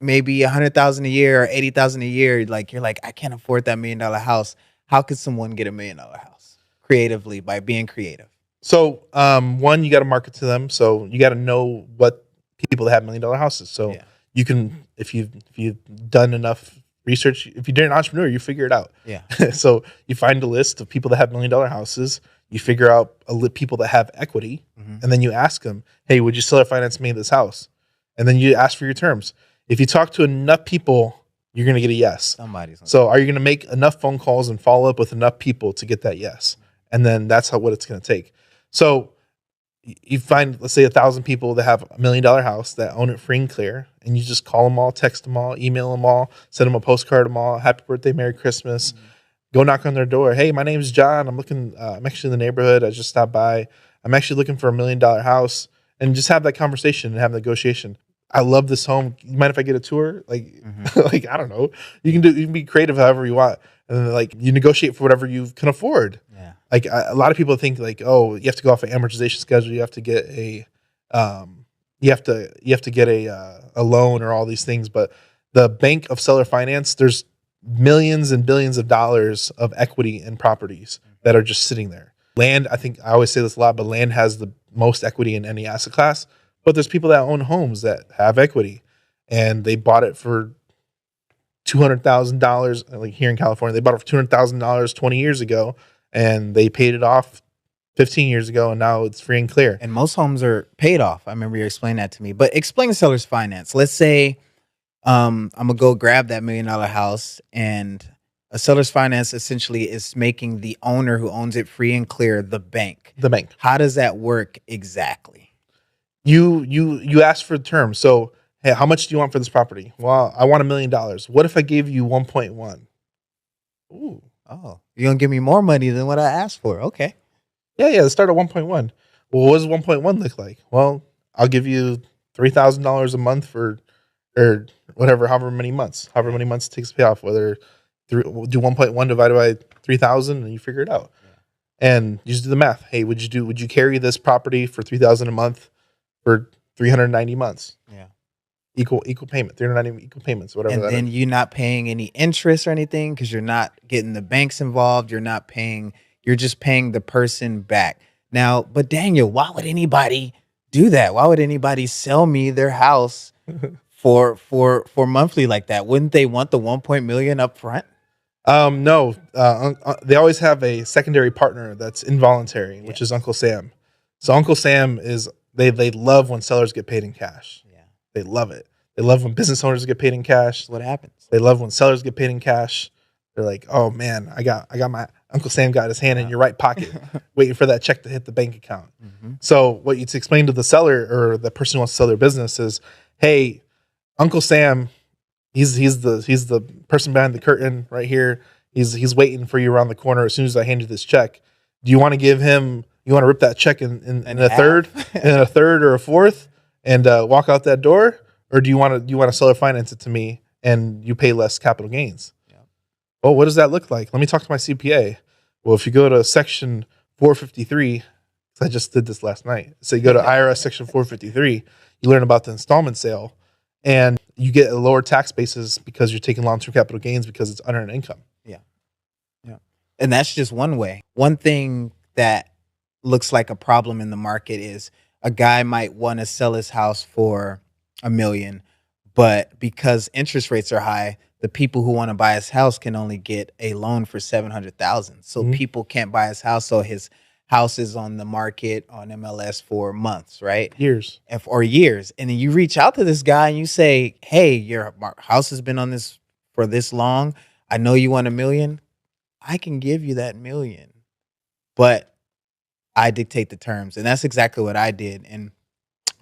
maybe $100,000 a year or $80,000 a year. Like, you're like, I can't afford that $1 million house. How could someone get $1 million house creatively by being creative? So, one, you got to market to them. So you got to know what people that have $1 million houses. So you can, if you've done enough research, if you're an entrepreneur, you figure it out. Yeah. So you find a list of people that have $1 million houses. You figure out people that have equity, and then you ask them, hey, would you seller finance me this house? And then you ask for your terms. If you talk to enough people, you're going to get a yes. So are you going to make enough phone calls and follow up with enough people to get that yes? And then that's what it's going to take. So you find, let's say, 1,000 people that have $1 million house that own it free and clear, and you just call them all, text them all, email them all, send them a postcard them all, happy birthday, Merry Christmas. Go knock on their door. Hey, my name's John. I'm actually in the neighborhood. I just stopped by. I'm actually looking for $1 million house, and just have that conversation and have negotiation. I love this home. You mind if I get a tour? Like, like, I don't know. You can be creative however you want. And then, like, you negotiate for whatever you can afford. Yeah. Like, a lot of people think like, oh, you have to go off an amortization schedule. You have to get a, a loan or all these things. But the bank of seller finance, there's millions and billions of dollars of equity in properties that are just sitting there. Land, I think I always say this a lot, but land has the most equity in any asset class. But there's people that own homes that have equity, and they bought it for $200,000. Like here in California, they bought it for $200,000 20 years ago, and they paid it off 15 years ago, and now it's free and clear. And most homes are paid off. I remember you explaining that to me. But explain seller's finance. Let's say I'm going to go grab that $1 million house, and a seller's finance essentially is making the owner who owns it free and clear the bank. The bank. How does that work exactly? You ask for the terms. So, hey, how much do you want for this property? Well, I want $1 million. What if I gave you 1.1? Ooh. Oh, you're going to give me more money than what I asked for. Okay. Yeah. Let's start at 1.1. Well, what does 1.1 look like? Well, I'll give you $3,000 a month or whatever, however many months it takes to pay off. Whether we'll do 1.1 divided by 3,000, and you figure it out. Yeah. And you just do the math. Hey, would you carry this property for $3,000 a month for 390 months. Yeah. Equal payment, 390 equal payments, whatever And that then is. you're not paying any interest or anything because you're not getting the banks involved. You're just paying the person back. Now, but Daniel, why would anybody do that? Why would anybody sell me their house for monthly like that? Wouldn't they want the 1 million up front? No, they always have a secondary partner that's involuntary, which is Uncle Sam. So Uncle Sam is they love when sellers get paid in cash. Yeah. They love it. They love when business owners get paid in cash. That's what happens. They love when sellers get paid in cash. They're like, oh man, I got my Uncle Sam got his hand in your right pocket, waiting for that check to hit the bank account. Mm-hmm. So what you to explain to the seller or the person who wants to sell their business is, hey, Uncle Sam, he's the person behind the curtain right here. He's waiting for you around the corner as soon as I hand you this check. Do you want to give him? You want to rip that check in a third, in a third or a fourth, and walk out that door, or do you want to seller finance it to me and you pay less capital gains? Yeah. Well, what does that look like? Let me talk to my CPA. Well, if you go to section 453, I just did this last night. So you go to IRS section 453, you learn about the installment sale, and you get a lower tax basis because you're taking long-term capital gains because it's unearned income. Yeah. Yeah. And that's just one way. One thing that looks like a problem in the market is a guy might want to sell his house for $1 million, but because interest rates are high, the people who want to buy his house can only get a loan for $700,000. So people can't buy his house. So his house is on the market on MLS for months, right? Years. Or years. And then you reach out to this guy and you say, hey, your house has been on this for this long. I know you want $1 million. I can give you that $1 million, but I dictate the terms. And that's exactly what I did. And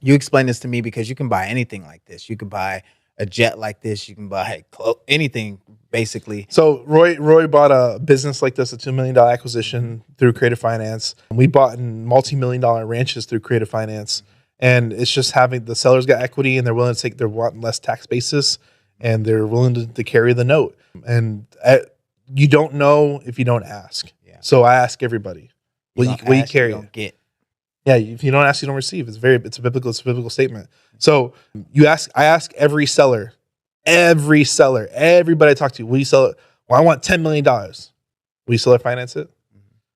you explained this to me because you can buy anything like this. You can buy a jet like this. You can buy anything, basically. So Roy bought a business like this, a $2 million acquisition through Creative Finance. We bought in multi-million-dollar ranches through Creative Finance. And it's just having the sellers got equity and they're willing to take, they're wanting less tax basis and they're willing to carry the note. And you don't know if you don't ask. Yeah. So I ask everybody, will you carry it? Don't get. Yeah, if you don't ask, you don't receive. It's a biblical statement. So I ask every seller, everybody I talk to, will you sell it? Well, I want $10 million. Will you seller finance it?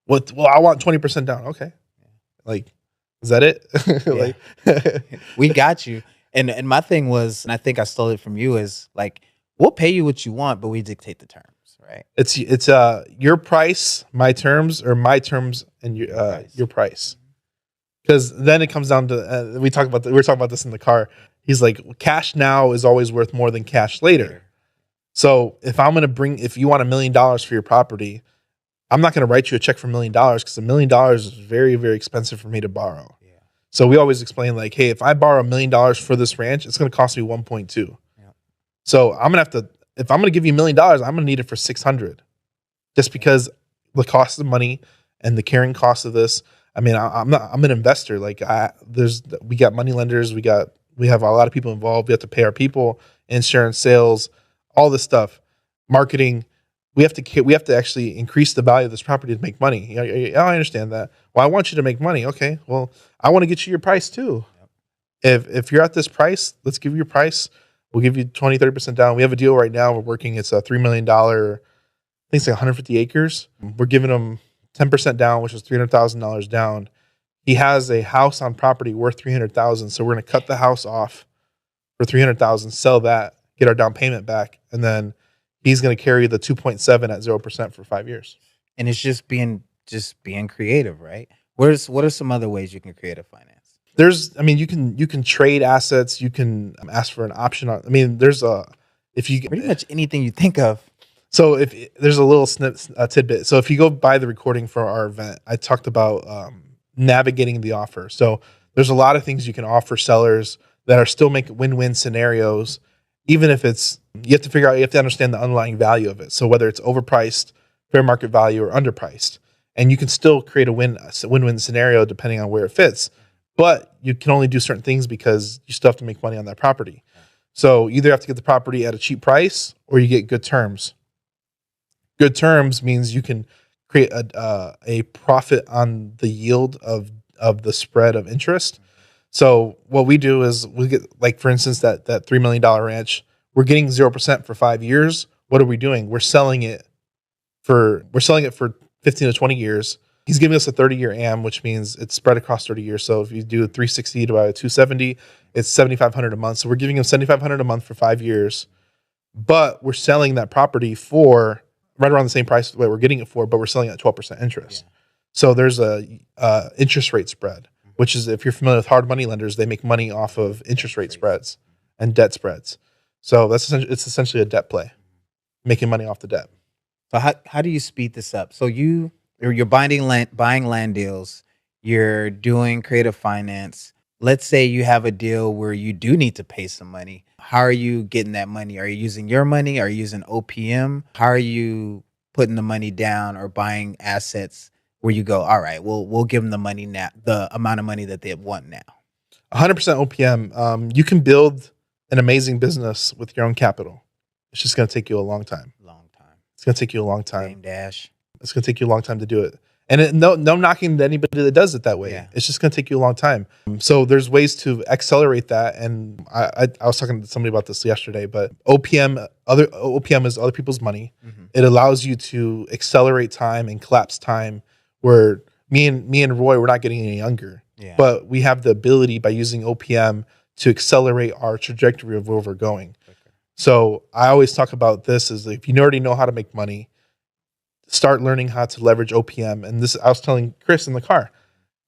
Well, I want 20% down. Okay. Like, is that it? We got you. And my thing was, and I think I stole it from you, is like, we'll pay you what you want, but we dictate the terms, right? It's your price, my terms, or my terms and your price. Because then it comes down to we were talking about this in the car. He's like, cash now is always worth more than cash later. So if you want $1 million for your property, I'm not going to write you a check for $1 million because $1 million is very, very expensive for me to borrow. Yeah. So we always explain like, hey, if I borrow $1 million for this ranch, it's going to cost me 1.2. Yeah. So if I'm going to give you $1 million, I'm going to need it for 600, just because the cost of money and the carrying cost of this. I mean, I'm an investor. Like we got money lenders. We have a lot of people involved. We have to pay our people, insurance, sales, all this stuff, marketing. We have to actually increase the value of this property to make money. I understand that. Well, I want you to make money. Okay. Well, I want to get you your price too. Yep. If you're at this price, let's give you your price. We'll give you 20, 30% down. We have a deal right now. We're working. It's a $3 million. I think it's like 150 acres. We're giving them 10% down, which is $300,000 down. He has a house on property worth $300,000. So we're going to cut the house off for $300,000, sell that, get our down payment back, and then he's going to carry the 2.7 at 0% for 5 years. And it's just being creative, right? What are some other ways you can create a finance? You can trade assets. You can ask for an option on. Pretty much anything you think of. So if there's a little tidbit. So if you go buy the recording for our event, I talked about navigating the offer. So there's a lot of things you can offer sellers that are still make win-win scenarios, even if you have to understand the underlying value of it. So whether it's overpriced, fair market value, or underpriced, and you can still create a win-win scenario depending on where it fits. But you can only do certain things because you still have to make money on that property. So you either have to get the property at a cheap price or you get good terms. Good terms means you can create a profit on the yield of the spread of interest. So what we do is we get, like, for instance, that $3 million ranch, we're getting 0% for 5 years. What are we doing? We're selling it for 15 to 20 years. He's giving us a 30-year AM, which means it's spread across 30 years. So if you do 360 divided by 270, it's $7,500 a month. So we're giving him $7,500 a month for 5 years, but we're selling that property for right around the same price that we're getting it for, but we're selling it at 12% interest. Yeah. So there's a interest rate spread, which is, if you're familiar with hard money lenders, they make money off of interest rate spreads and debt spreads. So it's essentially a debt play, making money off the debt. So how do you speed this up? So you're buying land deals, you're doing creative finance. Let's say you have a deal where you do need to pay some money. How are you getting that money? Are you using your money? Are you using OPM? How are you putting the money down or buying assets where you go, all right, we'll give them the money now, the amount of money that they want now? 100% OPM. You can build an amazing business with your own capital. It's just going to take you a long time. It's going to take you a long time. Game dash. It's going to take you a long time to do it. And no knocking to anybody that does it that way. Yeah. It's just going to take you a long time. So there's ways to accelerate that. And I was talking to somebody about this yesterday, but OPM is other people's money. Mm-hmm. It allows you to accelerate time and collapse time, where me and Roy, we're not getting any younger. Yeah. But we have the ability, by using OPM, to accelerate our trajectory of where we're going. Okay. So I always talk about this is, if you already know how to make money, start learning how to leverage OPM. And this, I was telling Chris in the car,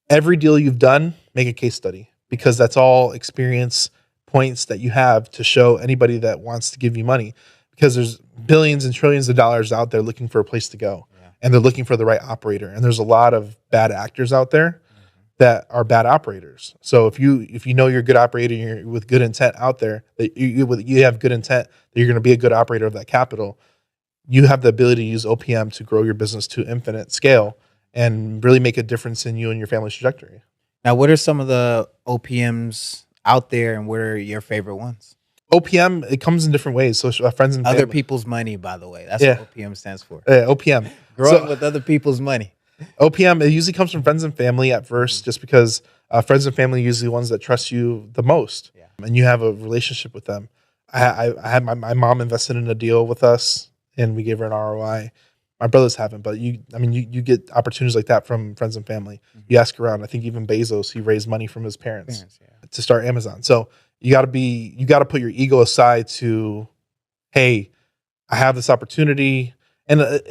every deal you've done, make a case study, because that's all experience points that you have to show anybody that wants to give you money, because there's billions and trillions of dollars out there looking for a place to go. Yeah. And they're looking for the right operator. And there's a lot of bad actors out there that are bad operators. So if you know you're a good operator, you're with good intent out there, that you have good intent that you're going to be a good operator of that capital, you have the ability to use OPM to grow your business to infinite scale and really make a difference in you and your family's trajectory. Now, what are some of the OPMs out there, and what are your favorite ones? OPM, it comes in different ways. So friends and family. Other people's money, by the way. That's what OPM stands for. Yeah, OPM. Growing with other people's money. OPM, it usually comes from friends and family at first, just because friends and family are usually the ones that trust you the most, and you have a relationship with them. I had my mom invested in a deal with us, and we gave her an ROI. My brothers haven't, but you get opportunities like that from friends and family. Mm-hmm. You ask around. I think even Bezos, he raised money from his parents to start Amazon. So you got to put your ego aside to, hey, I have this opportunity, and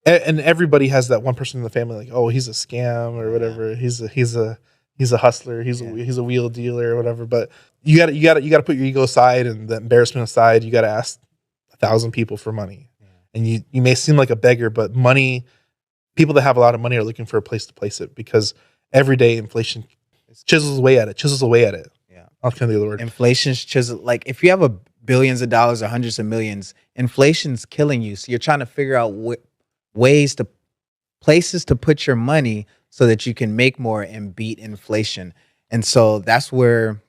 and everybody has that one person in the family, like, oh, he's a scam or whatever. He's a hustler. He's a wheel dealer or whatever. But you got to put your ego aside and the embarrassment aside. You got to ask 1,000 people for money, and you may seem like a beggar, but money, people that have a lot of money are looking for a place to place it, because every day inflation chisels away at it. Yeah, I'll kind of the other word. Inflation's chisel. Like, if you have billions of dollars or hundreds of millions, inflation's killing you. So you're trying to figure out places to put your money so that you can make more and beat inflation. And so that's where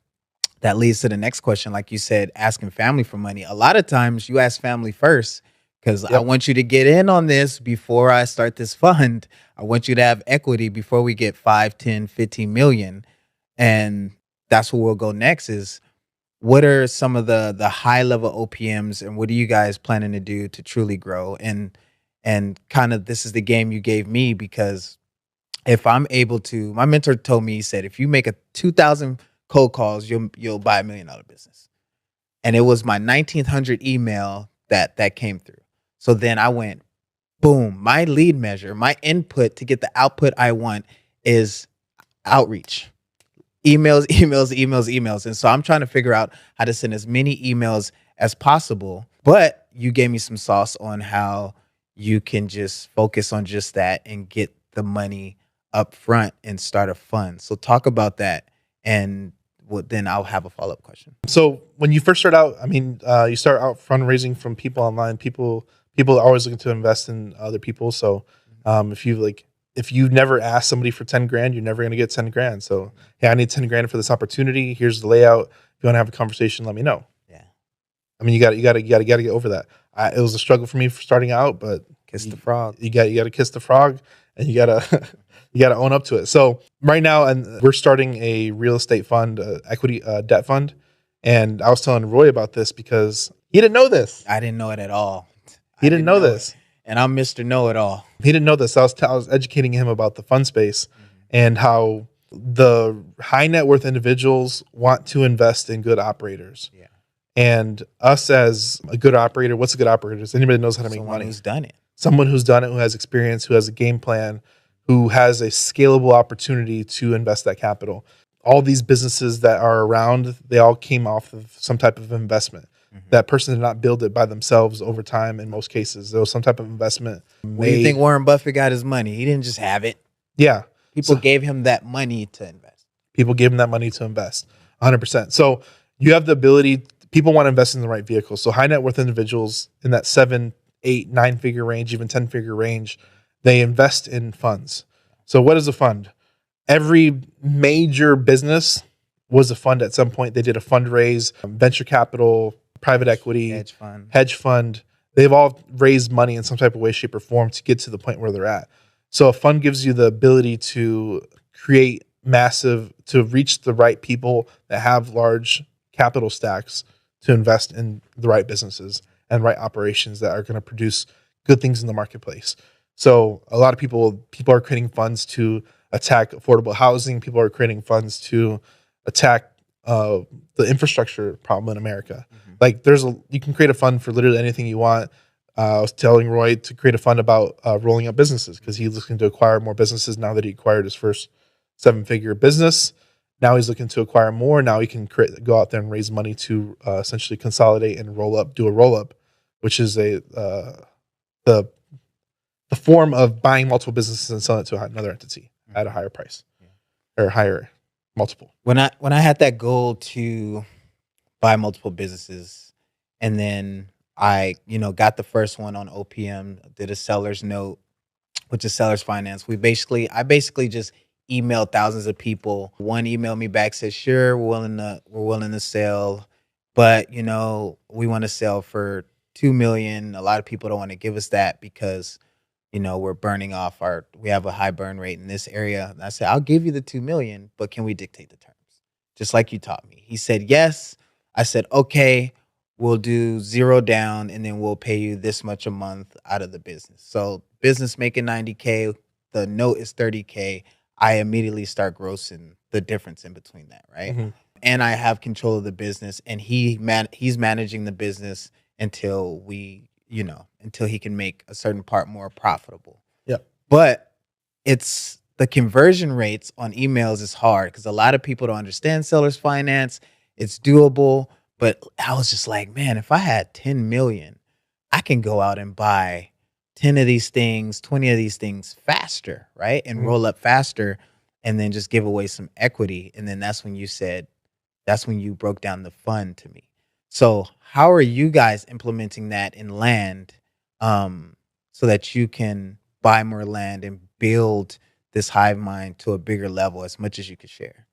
that leads to the next question. Like you said, asking family for money. A lot of times you ask family first, because I want you to get in on this before I start this fund. I want you to have equity before we get 5, 10, 15 million. And that's where we'll go next, is what are some of the high level OPMs, and what are you guys planning to do to truly grow? And kind of, this is the game you gave me, because if I'm able to, my mentor told me, he said, if you make 2,000 cold calls, you'll buy $1 million business. And it was my 1900 email that came through. So then I went, boom, my lead measure, my input to get the output I want is outreach. Emails. And so I'm trying to figure out how to send as many emails as possible. But you gave me some sauce on how you can just focus on just that and get the money up front and start a fund. So talk about that, and then I'll have a follow-up question. So when you first start out, you start out fundraising from people online. People are always looking to invest in other people. So if you never ask somebody for 10 grand, you're never going to get 10 grand. So, hey, I need 10 grand for this opportunity. Here's the layout. If you want to have a conversation, let me know. Yeah. You got to get over that. It was a struggle for me for starting out, but kiss the frog. You got to kiss the frog, and you got You got to own up to it. So right now, and we're starting a real estate fund, equity debt fund. And I was telling Roy about this because he didn't know this. I didn't know it at all. He didn't know this. And I'm Mr. Know-It-All. He didn't know this. I was educating him about the fund space and how the high net worth individuals want to invest in good operators. Yeah. And us as a good operator, what's a good operator? Is anybody that knows how to make Someone money? who's done it. Someone who's done it, who has experience, who has a game plan, who has a scalable opportunity to invest that capital. All these businesses that are around, they all came off of some type of investment. That person did not build it by themselves over time in most cases. There was some type of investment. When you think Warren Buffett got his money, he didn't just have it. Yeah. People gave him that money to invest. People gave him that money to invest, 100%. So you have the ability, people want to invest in the right vehicle. So high net worth individuals in that 7, 8, 9-figure range, even 10-figure range, they invest in funds. So what is a fund? Every major business was a fund at some point. They did a fundraise, venture capital, private equity, hedge fund. They've all raised money in some type of way, shape, or form to get to the point where they're at. So a fund gives you the ability to create to reach the right people that have large capital stacks to invest in the right businesses and right operations that are going to produce good things in the marketplace. So a lot of people are creating funds to attack affordable housing. People are creating funds to attack the infrastructure problem in America. Like you can create a fund for literally anything you want. I was telling Roy to create a fund about rolling up businesses because he's looking to acquire more businesses now that he acquired his first 7-figure business. Now he's looking to acquire more. Now he can go out there and raise money to essentially consolidate and do a roll up, which is the form of buying multiple businesses and selling it to another entity at a higher price or higher multiple. When I had that goal to buy multiple businesses, and then I got the first one on OPM, did a seller's note, which is seller's finance. I basically just emailed thousands of people. One emailed me back, said, "Sure, we're willing to sell, but we want to sell for $2 million. A lot of people don't want to give us that because we're burning off we have a high burn rate in this area." And I said, "I'll give you the $2 million, but can we dictate the terms? Just like you taught me." He said, "Yes." I said, "Okay, we'll do 0 down and then we'll pay you this much a month out of the business." So business making $90K, the note is $30K. I immediately start grossing the difference in between that, right? Mm-hmm. And I have control of the business, and he's managing the business until until he can make a certain part more profitable. Yeah. But it's the conversion rates on emails is hard because a lot of people don't understand seller's finance. It's doable, but I was just like, man, if I had 10 million, I can go out and buy 10 of these things, 20 of these things faster, right? And roll up faster and then just give away some equity. And then that's when you broke down the fund to me. So how are you guys implementing that in land so that you can buy more land and build this Hive Mind to a bigger level as much as you could share?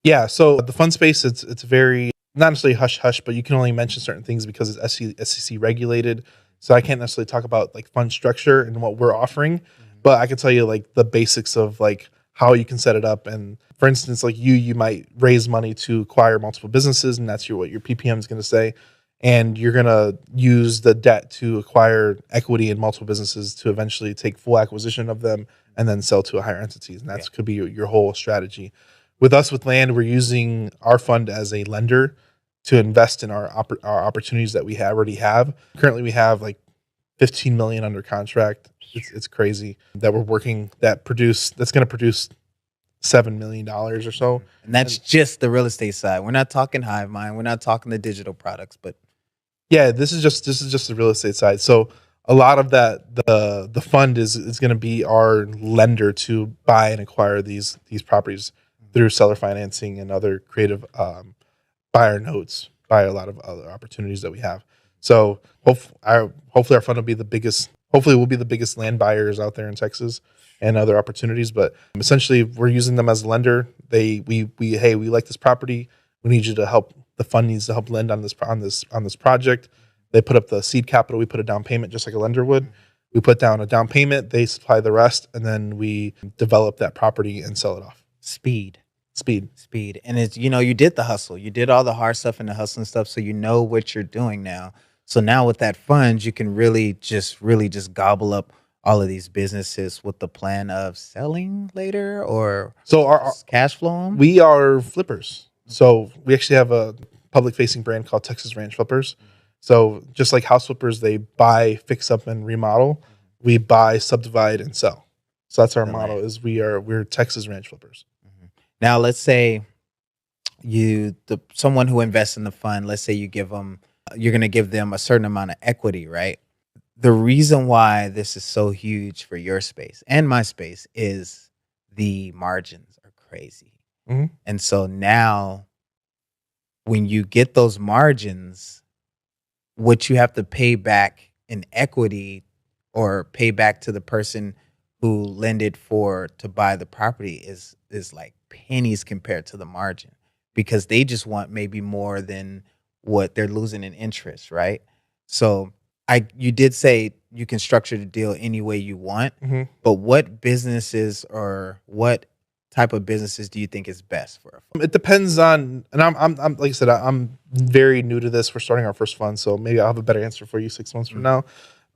Yeah, so the fund space, it's very, not necessarily hush-hush, but you can only mention certain things because it's SEC regulated. So I can't necessarily talk about like fund structure and what we're offering, but I can tell you like the basics of like how you can set it up. And for instance, like you might raise money to acquire multiple businesses, and that's what your PPM is going to say. And you're going to use the debt to acquire equity in multiple businesses to eventually take full acquisition of them and then sell to a higher entities. And that could be your whole strategy. With us, with land, we're using our fund as a lender to invest in our opportunities that we already have. Currently, we have like 15 million under contract. It's crazy that we're working that's going to produce $7 million or so. And that's just the real estate side. We're not talking Hive Mind. We're not talking the digital products, but yeah, this is just the real estate side. So a lot of that, the fund is going to be our lender to buy and acquire these properties through seller financing and other creative buyer notes, by a lot of other opportunities that we have. So hopefully our fund will be the biggest. Hopefully we'll be the biggest land buyers out there in Texas and other opportunities. But essentially, we're using them as a lender. We like this property. We need you to help. The fund needs to help lend on this project. They put up the seed capital. We put a down payment just like a lender would. We put down a down payment, they supply the rest, and then we develop that property and sell it off. Speed. Speed. And it's, you did the hustle. You did all the hard stuff and the hustle and stuff. So you know what you're doing now. So now with that funds, you can really just gobble up all of these businesses with the plan of selling later or So our cash flow 'em? we are flippers. So we actually have a public facing brand called Texas Ranch Flippers. So just like house flippers, they buy, fix up, and remodel. We buy, subdivide, and sell. So that's our The motto: land. is we're Texas Ranch Flippers. Now, let's say someone who invests in the fund, let's say you're going to give them a certain amount of equity, right? The reason why this is so huge for your space and my space is the margins are crazy. Mhm. And so now when you get those margins, what you have to pay back in equity or pay back to the person who lended to buy the property is like pennies compared to the margin, because they just want maybe more than what they're losing in interest, right? So you did say you can structure the deal any way you want, Mhm. but what businesses or what type of businesses do you think is best for a fund? It depends on, and I'm like I said, I'm very new to this. We're starting our first fund, so maybe I'll have a better answer for you 6 months from now.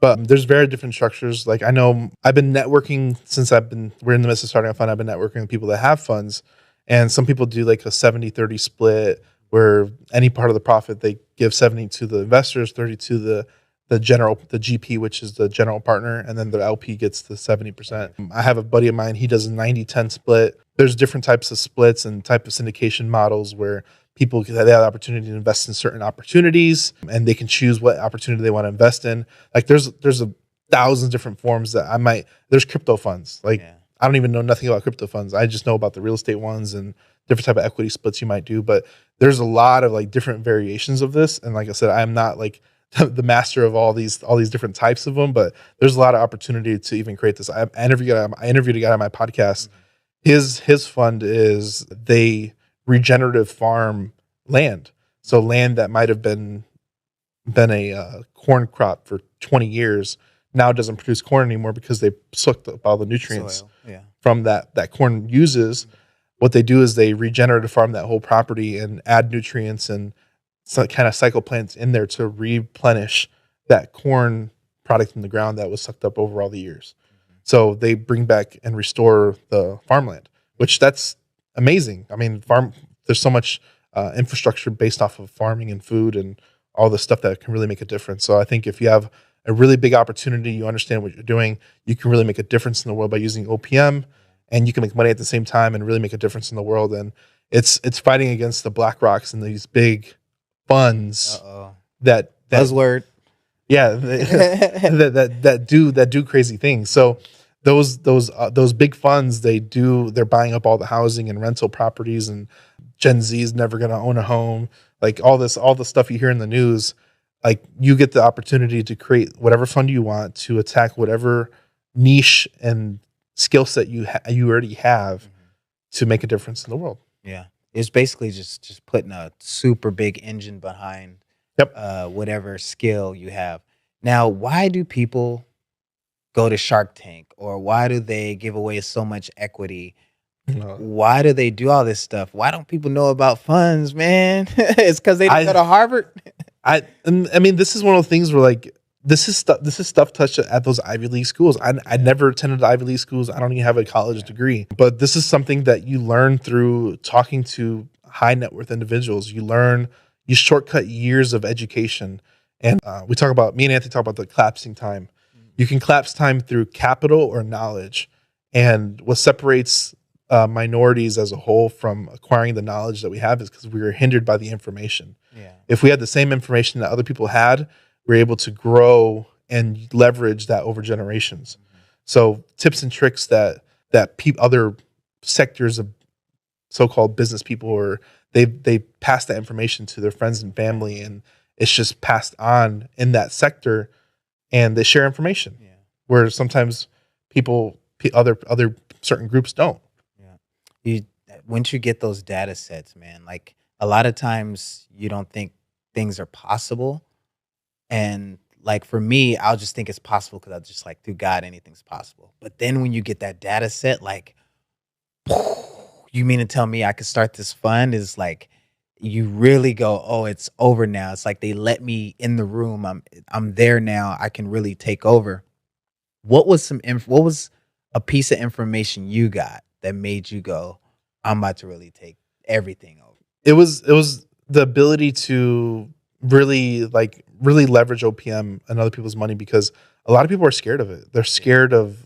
But there's very different structures. Like I know I've been networking since we're in the midst of starting a fund. I've been networking with people that have funds, and some people do like a 70-30 split where any part of the profit they give 70 to the investors, 30 to the GP, which is the general partner, and then the LP gets the 70%. I have a buddy of mine, he does a 90-10 split. There's different types of splits and type of syndication models where people they have the opportunity to invest in certain opportunities and they can choose what opportunity they want to invest in. Like there's a thousand different forms that there's crypto funds. Like I don't even know nothing about crypto funds. I just know about the real estate ones and different type of equity splits you might do. But there's a lot of like different variations of this. And like I said, I'm not like the master of all these different types of them, but there's a lot of opportunity to even create this. I interviewed a guy on my podcast. His fund is they regenerative farm land. So land that might have been a corn crop for 20 years now doesn't produce corn anymore because they sucked up all the nutrients Soil, from that corn uses. What they do is they regenerative farm that whole property and add nutrients and kind of cycle plants in there to replenish that corn product in the ground that was sucked up over all the years. So they bring back and restore the farmland, which that's amazing. I mean, there's so much infrastructure based off of farming and food and all the stuff that can really make a difference. So I think if you have a really big opportunity, you understand what you're doing, you can really make a difference in the world by using OPM, and you can make money at the same time and really make a difference in the world. And it's fighting against the BlackRocks and these big funds that buzzword. Yeah, that do crazy things. So those big funds, they're buying up all the housing and rental properties, and Gen Z is never going to own a home. Like all the stuff you hear in the news, like you get the opportunity to create whatever fund you want to attack whatever niche and skill set you already have to make a difference in the world. Yeah, it's basically just putting a super big engine behind whatever skill you have. Now, why do people go to Shark Tank, or why do they give away so much equity? Why do they do all this stuff? Why don't people know about funds, man? It's because they didn't go to Harvard. I mean, this is one of the things where like this is stuff touched at those Ivy League schools. I never attended Ivy League schools. I don't even have a college degree, but this is something that you learn through talking to high net worth individuals. You shortcut years of education, and me and Anthony talk about the collapsing time. You can collapse time through capital or knowledge, and what separates minorities as a whole from acquiring the knowledge that we have is because we were hindered by the information. Yeah. If we had the same information that other people had, we're able to grow and leverage that over generations. So tips and tricks that other sectors of so-called business people, or they pass that information to their friends and family, and it's just passed on in that sector, and they share information. Yeah. Where sometimes other certain groups don't. Once you get those data sets, man, like a lot of times you don't think things are possible. And like for me, I'll just think it's possible because I just like through God, anything's possible. But then when you get that data set, like, you mean to tell me I could start this fund? Is like you really go, oh, it's over now. It's like they let me in the room. I'm there now. I can really take over. What was a piece of information you got that made you go, I'm about to really take everything over? It was the ability to really leverage OPM and other people's money, because a lot of people are scared of it. They're scared of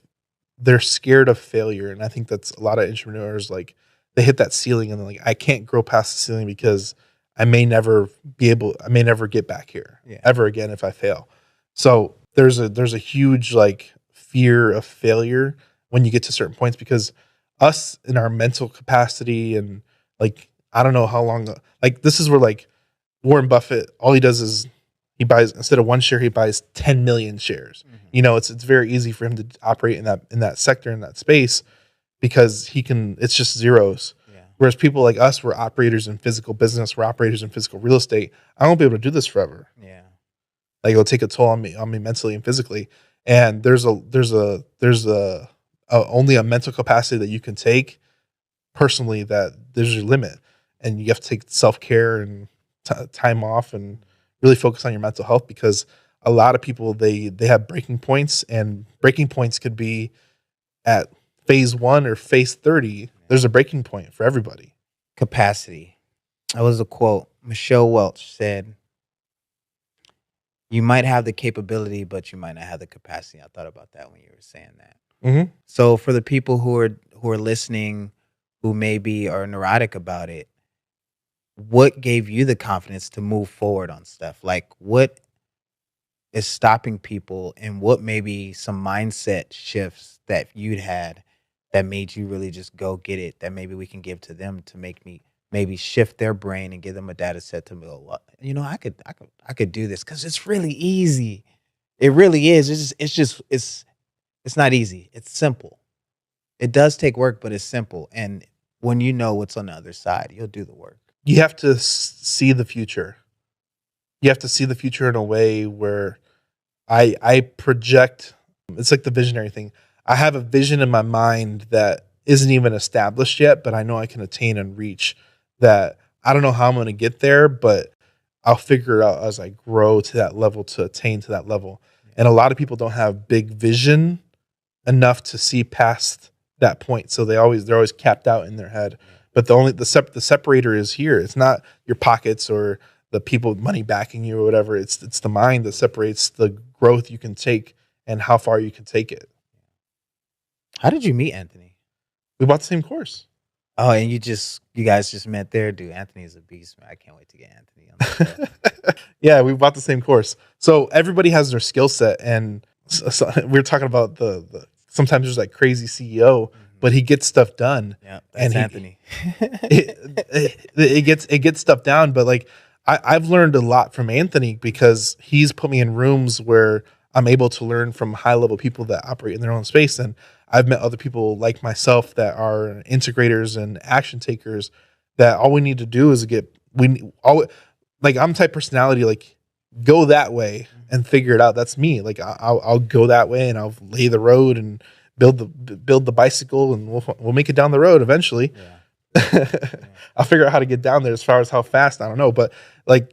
failure. And I think that's a lot of entrepreneurs, like they hit that ceiling and they're like, I can't grow past the ceiling because I may never get back here ever again if I fail. So there's a huge like fear of failure when you get to certain points, because us in our mental capacity and like, I don't know how long, like this is where like Warren Buffett, all he does is he buys, instead of one share, he buys 10 million shares. It's very easy for him to operate in that sector, in that space, because it's just zeros. Yeah. Whereas people like us, we're operators in physical business, we're operators in physical real estate. I won't be able to do this forever. Yeah. Like it'll take a toll on me mentally and physically. And there's only a mental capacity that you can take personally, that there's your limit, and you have to take self-care and time off and really focus on your mental health, because a lot of people, they have breaking points, and breaking points could be at phase 1 or phase 30. There's a breaking point for everybody. Capacity. That was a quote. Michelle Welch said, you might have the capability, but you might not have the capacity. I thought about that when you were saying that. Mm-hmm. So for the people who are listening, who maybe are neurotic about it, what gave you the confidence to move forward on stuff? Like, what is stopping people, and what maybe some mindset shifts that you'd had that made you really just go get it, that maybe we can give to them to make me maybe shift their brain and give them a data set to go, well, I could do this, because it's really easy. It really is. It's not easy. It's simple. It does take work, but it's simple. And when you know what's on the other side, you'll do the work. You have to see the future. You have to see the future in a way where I project. It's like the visionary thing. I have a vision in my mind that isn't even established yet, but I know I can attain and reach that. I don't know how I'm going to get there, but I'll figure it out as I grow to that level, to attain to that level. And a lot of people don't have big vision enough to see past that point. So they're always capped out in their head. But the separator is here. It's not your pockets or the people with money backing you or whatever. It's the mind that separates the growth you can take and how far you can take it. How did you meet Anthony? We bought the same course. Oh, and you guys just met there? Dude, Anthony is a beast, man. I can't wait to get Anthony on that. Yeah, we bought the same course. So everybody has their skill set, and so we were talking about the sometimes there's like crazy CEO, but he gets stuff done. Yeah, that's Anthony. It gets stuff done, but like I've learned a lot from Anthony, because he's put me in rooms where I'm able to learn from high level people that operate in their own space. And I've met other people like myself that are integrators and action takers, that all we need to do is like I'm type personality, like go that way and figure it out. That's me. Like I'll go that way and I'll lay the road and build the bicycle, and we'll make it down the road eventually. Yeah. I'll figure out how to get down there. As far as how fast, I don't know, but like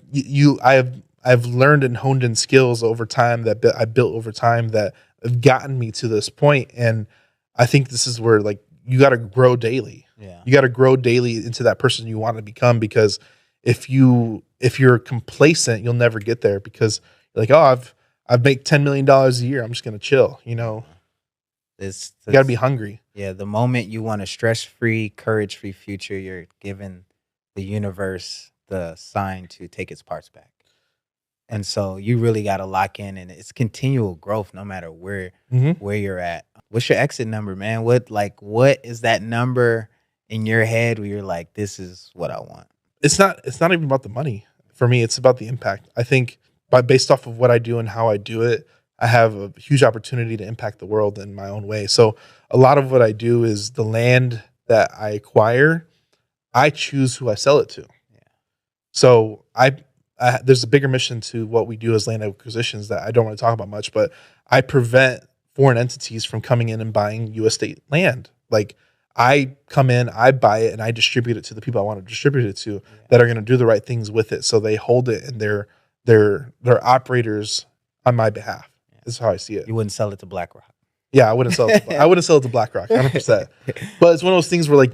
I've learned and honed in skills over time that I built over time that have gotten me to this point. And I think this is where like you got to grow daily. Yeah. You got to grow daily into that person you want to become, because if you're complacent, you'll never get there, because you're like, oh, I've made $10 million a year. I'm just going to chill, you got to be hungry. Yeah. The moment you want a stress-free, courage-free future, you're giving the universe the sign to take its parts back. And so you really got to lock in, and it's continual growth no matter where you're at. What's your exit number, man? What is that number in your head where you're like, this is what I want? It's not even about the money. For me, it's about the impact. I think based off of what I do and how I do it, I have a huge opportunity to impact the world in my own way. So a lot of what I do is the land that I acquire, I choose who I sell it to. Yeah. So there's a bigger mission to what we do as land acquisitions that I don't want to talk about much, but I prevent foreign entities from coming in and buying U.S. state land. Like I come in, I buy it, and I distribute it to the people I want to distribute it to that are going to do the right things with it. So they hold it and they're operators on my behalf. This is how I see it. You wouldn't sell it to BlackRock. Yeah, I wouldn't sell it. I wouldn't sell it to BlackRock, 100%. But it's one of those things where like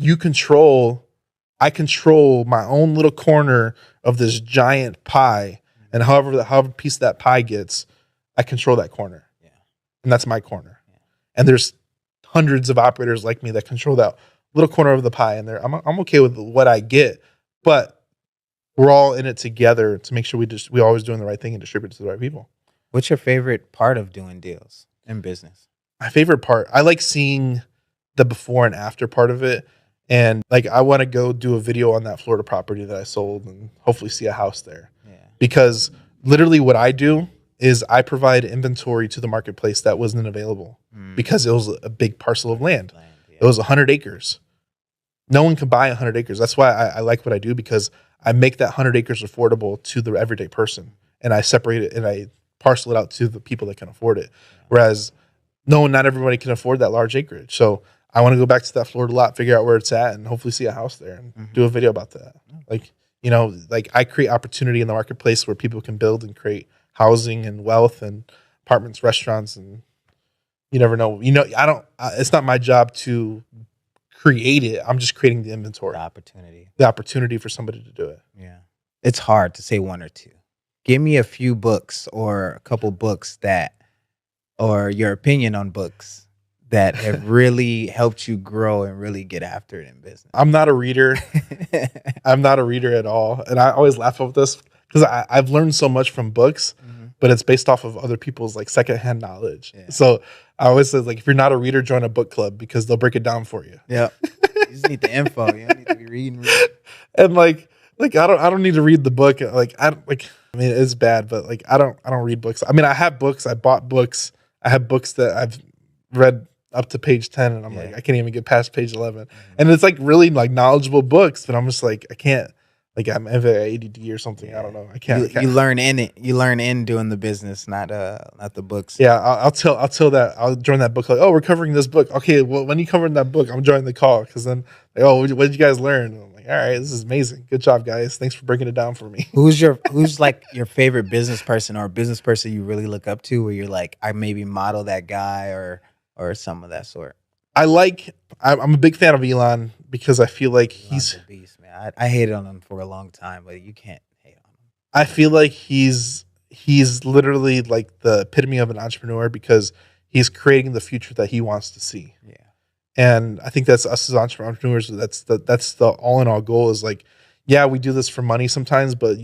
I control my own little corner of this giant pie, and however piece of that pie gets, I control that corner, and that's my corner. And there's hundreds of operators like me that control that little corner of the pie, and I'm okay with what I get, but we're all in it together to make sure we always doing the right thing and distribute it to the right people. What's your favorite part of doing deals in business? My favorite part, I like seeing the before and after part of it. And like, I want to go do a video on that Florida property that I sold and hopefully see a house there. Because literally what I do is I provide inventory to the marketplace that wasn't available because it was a big parcel of land. It was 100 acres. No one can buy 100 acres. That's why I like what I do, because I make that 100 acres affordable to the everyday person. And I separate it and I parcel it out to the people that can afford it. Whereas not everybody can afford that large acreage. So I want to go back to that Florida lot, figure out where it's at, and hopefully see a house there and do a video about that. Like, like I create opportunity in the marketplace where people can build and create housing and wealth and apartments, restaurants, and you never know. It's not my job to create it. I'm just creating the inventory. The opportunity for somebody to do it. Yeah. It's hard to say one or two. Give me a few books or a couple books or your opinion on books that have really helped you grow and really get after it in business. I'm not a reader. I'm not a reader at all. And I always laugh about this because I've learned so much from books, but it's based off of other people's like secondhand knowledge. Yeah. So I always say, like, if you're not a reader, join a book club because they'll break it down for you. Yeah. You just need the info. You don't need to be reading. And like I don't need to read the book. I mean, it's bad, but like I don't read books. I mean, I have books. I bought books. I have books that I've read up to page 10, and I'm like, I can't even get past page 11. And it's like really like knowledgeable books, but I'm just like, I can't. Like I'm ADD or something. I don't know. I can't. You learn in it. You learn in doing the business, not the books. Yeah, I'll tell that. I'll join that book. Like, oh, we're covering this book. Okay, well, when you covering that book, I'm joining the call because then, like, oh, what did you guys learn? And I'm like, all right, this is amazing. Good job, guys. Thanks for breaking it down for me. Who's like your favorite business person or a business person you really look up to, where you're like, I maybe model that guy or some of that sort. I'm a big fan of Elon because I feel like he's a beast, man. I hated on him for a long time, but you can't hate on him. I feel like he's literally like the epitome of an entrepreneur because he's creating the future that he wants to see. Yeah. And I think that's us as entrepreneurs. That's the all in all goal is like, yeah, we do this for money sometimes, but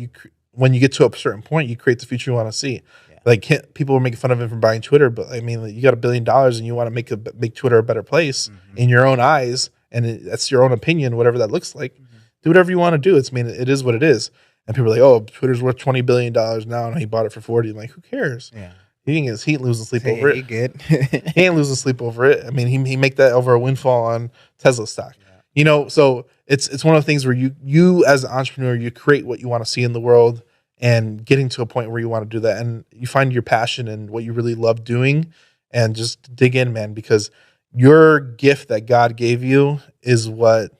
when you get to a certain point, you create the future you want to see. Yeah. Like people were making fun of him for buying Twitter, but I mean, like, you got $1 billion and you want to make Twitter a better place in your own eyes, and that's your own opinion, whatever that looks like. Do whatever you want to do. It is what it is. And people are like, oh, Twitter's worth $20 billion now, and he bought it for 40. I'm like, who cares? Yeah. He ain't losing sleep over it. He good. He ain't losing sleep over it. I mean, he make that over a windfall on Tesla stock. Yeah. So it's one of the things where you as an entrepreneur, you create what you want to see in the world, and getting to a point where you want to do that, and you find your passion and what you really love doing, and just dig in, man, because your gift that God gave you is what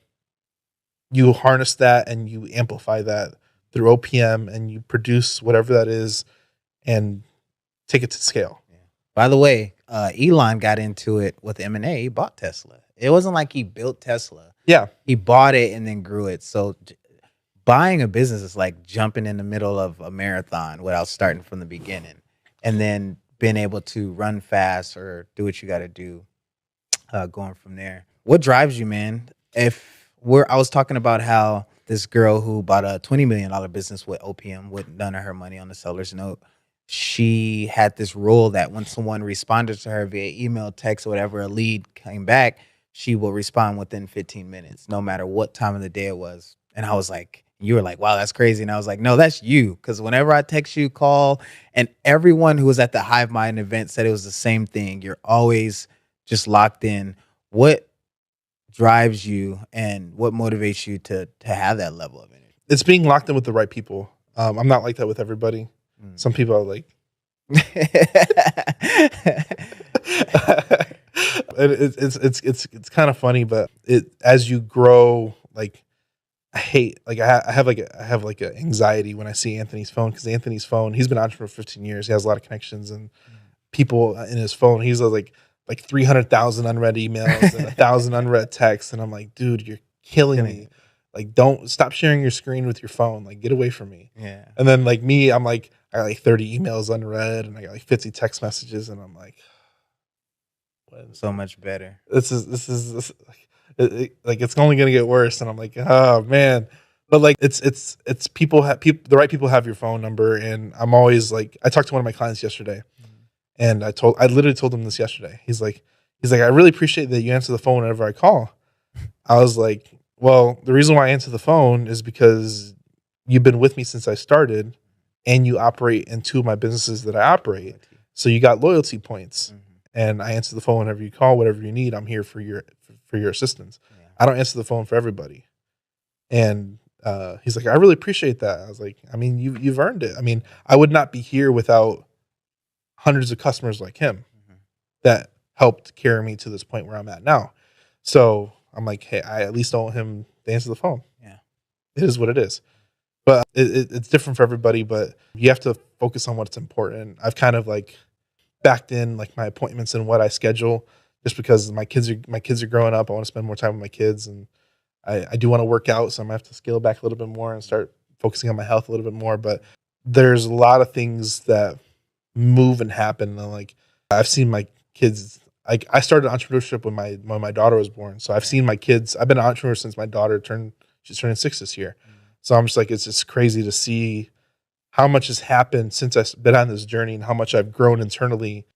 you harness that and you amplify that through OPM, and you produce whatever that is and take it to scale. Yeah. By the way, Elon got into it with M&A. He bought Tesla. It wasn't like he built Tesla. Yeah. He bought it and then grew it. So buying a business is like jumping in the middle of a marathon without starting from the beginning, and then being able to run fast or do what you got to do going from there. What drives you, man? I was talking about how this girl who bought a $20 million business with OPM with none of her money on the seller's note, she had this rule that when someone responded to her via email, text, or whatever, a lead came back, she will respond within 15 minutes, no matter what time of the day it was. And I was like, you were like, wow, that's crazy. And I was like, no, that's you. Because whenever I text you, call, and everyone who was at the Hive Mind event said it was the same thing. You're always just locked in. What drives you and what motivates you to have that level of energy? It's being locked in with the right people. I'm not like that with everybody. Some people are like, it's kind of funny, but as you grow, like I hate, like I have a anxiety when I see Anthony's phone, because Anthony's phone, he's been an entrepreneur for 15 years. He has a lot of connections and people in his phone. He's like 300,000 unread emails and 1,000 unread texts, and I'm like, dude, you're killing me. Like, don't stop sharing your screen with your phone. Like, get away from me. Yeah. And then like me, I'm like, I got like 30 emails unread, and I got like 50 text messages, and I'm like, So much better. This is like it's only gonna get worse, and I'm like, oh man. But like it's the right people have your phone number, and I'm always like, I talked to one of my clients yesterday, and I literally told him this yesterday. He's like, I really appreciate that you answer the phone whenever I call. I was like, well, the reason why I answer the phone is because you've been with me since I started, and you operate in two of my businesses that I operate, so you got loyalty points. And I answer the phone whenever you call, whatever you need. I'm here for your assistance. Yeah. I don't answer the phone for everybody. And he's like, I really appreciate that. I was like, I mean, you've earned it. I mean, I would not be here without hundreds of customers like him that helped carry me to this point where I'm at now. So I'm like, hey, I at least want him to answer the phone. Yeah, it is what it is. But it's different for everybody. But you have to focus on what's important. I've kind of like backed in like my appointments and what I schedule, just because my kids are growing up. I want to spend more time with my kids, and I do want to work out, so I'm gonna have to scale back a little bit more and start focusing on my health a little bit more. But there's a lot of things that move and happen. And like I've seen my kids. Like I started entrepreneurship when my daughter was born, so I've seen my kids. I've been an entrepreneur since my daughter she's turning 6 this year. So I'm just like, it's just crazy to see how much has happened since I've been on this journey, and how much I've grown internally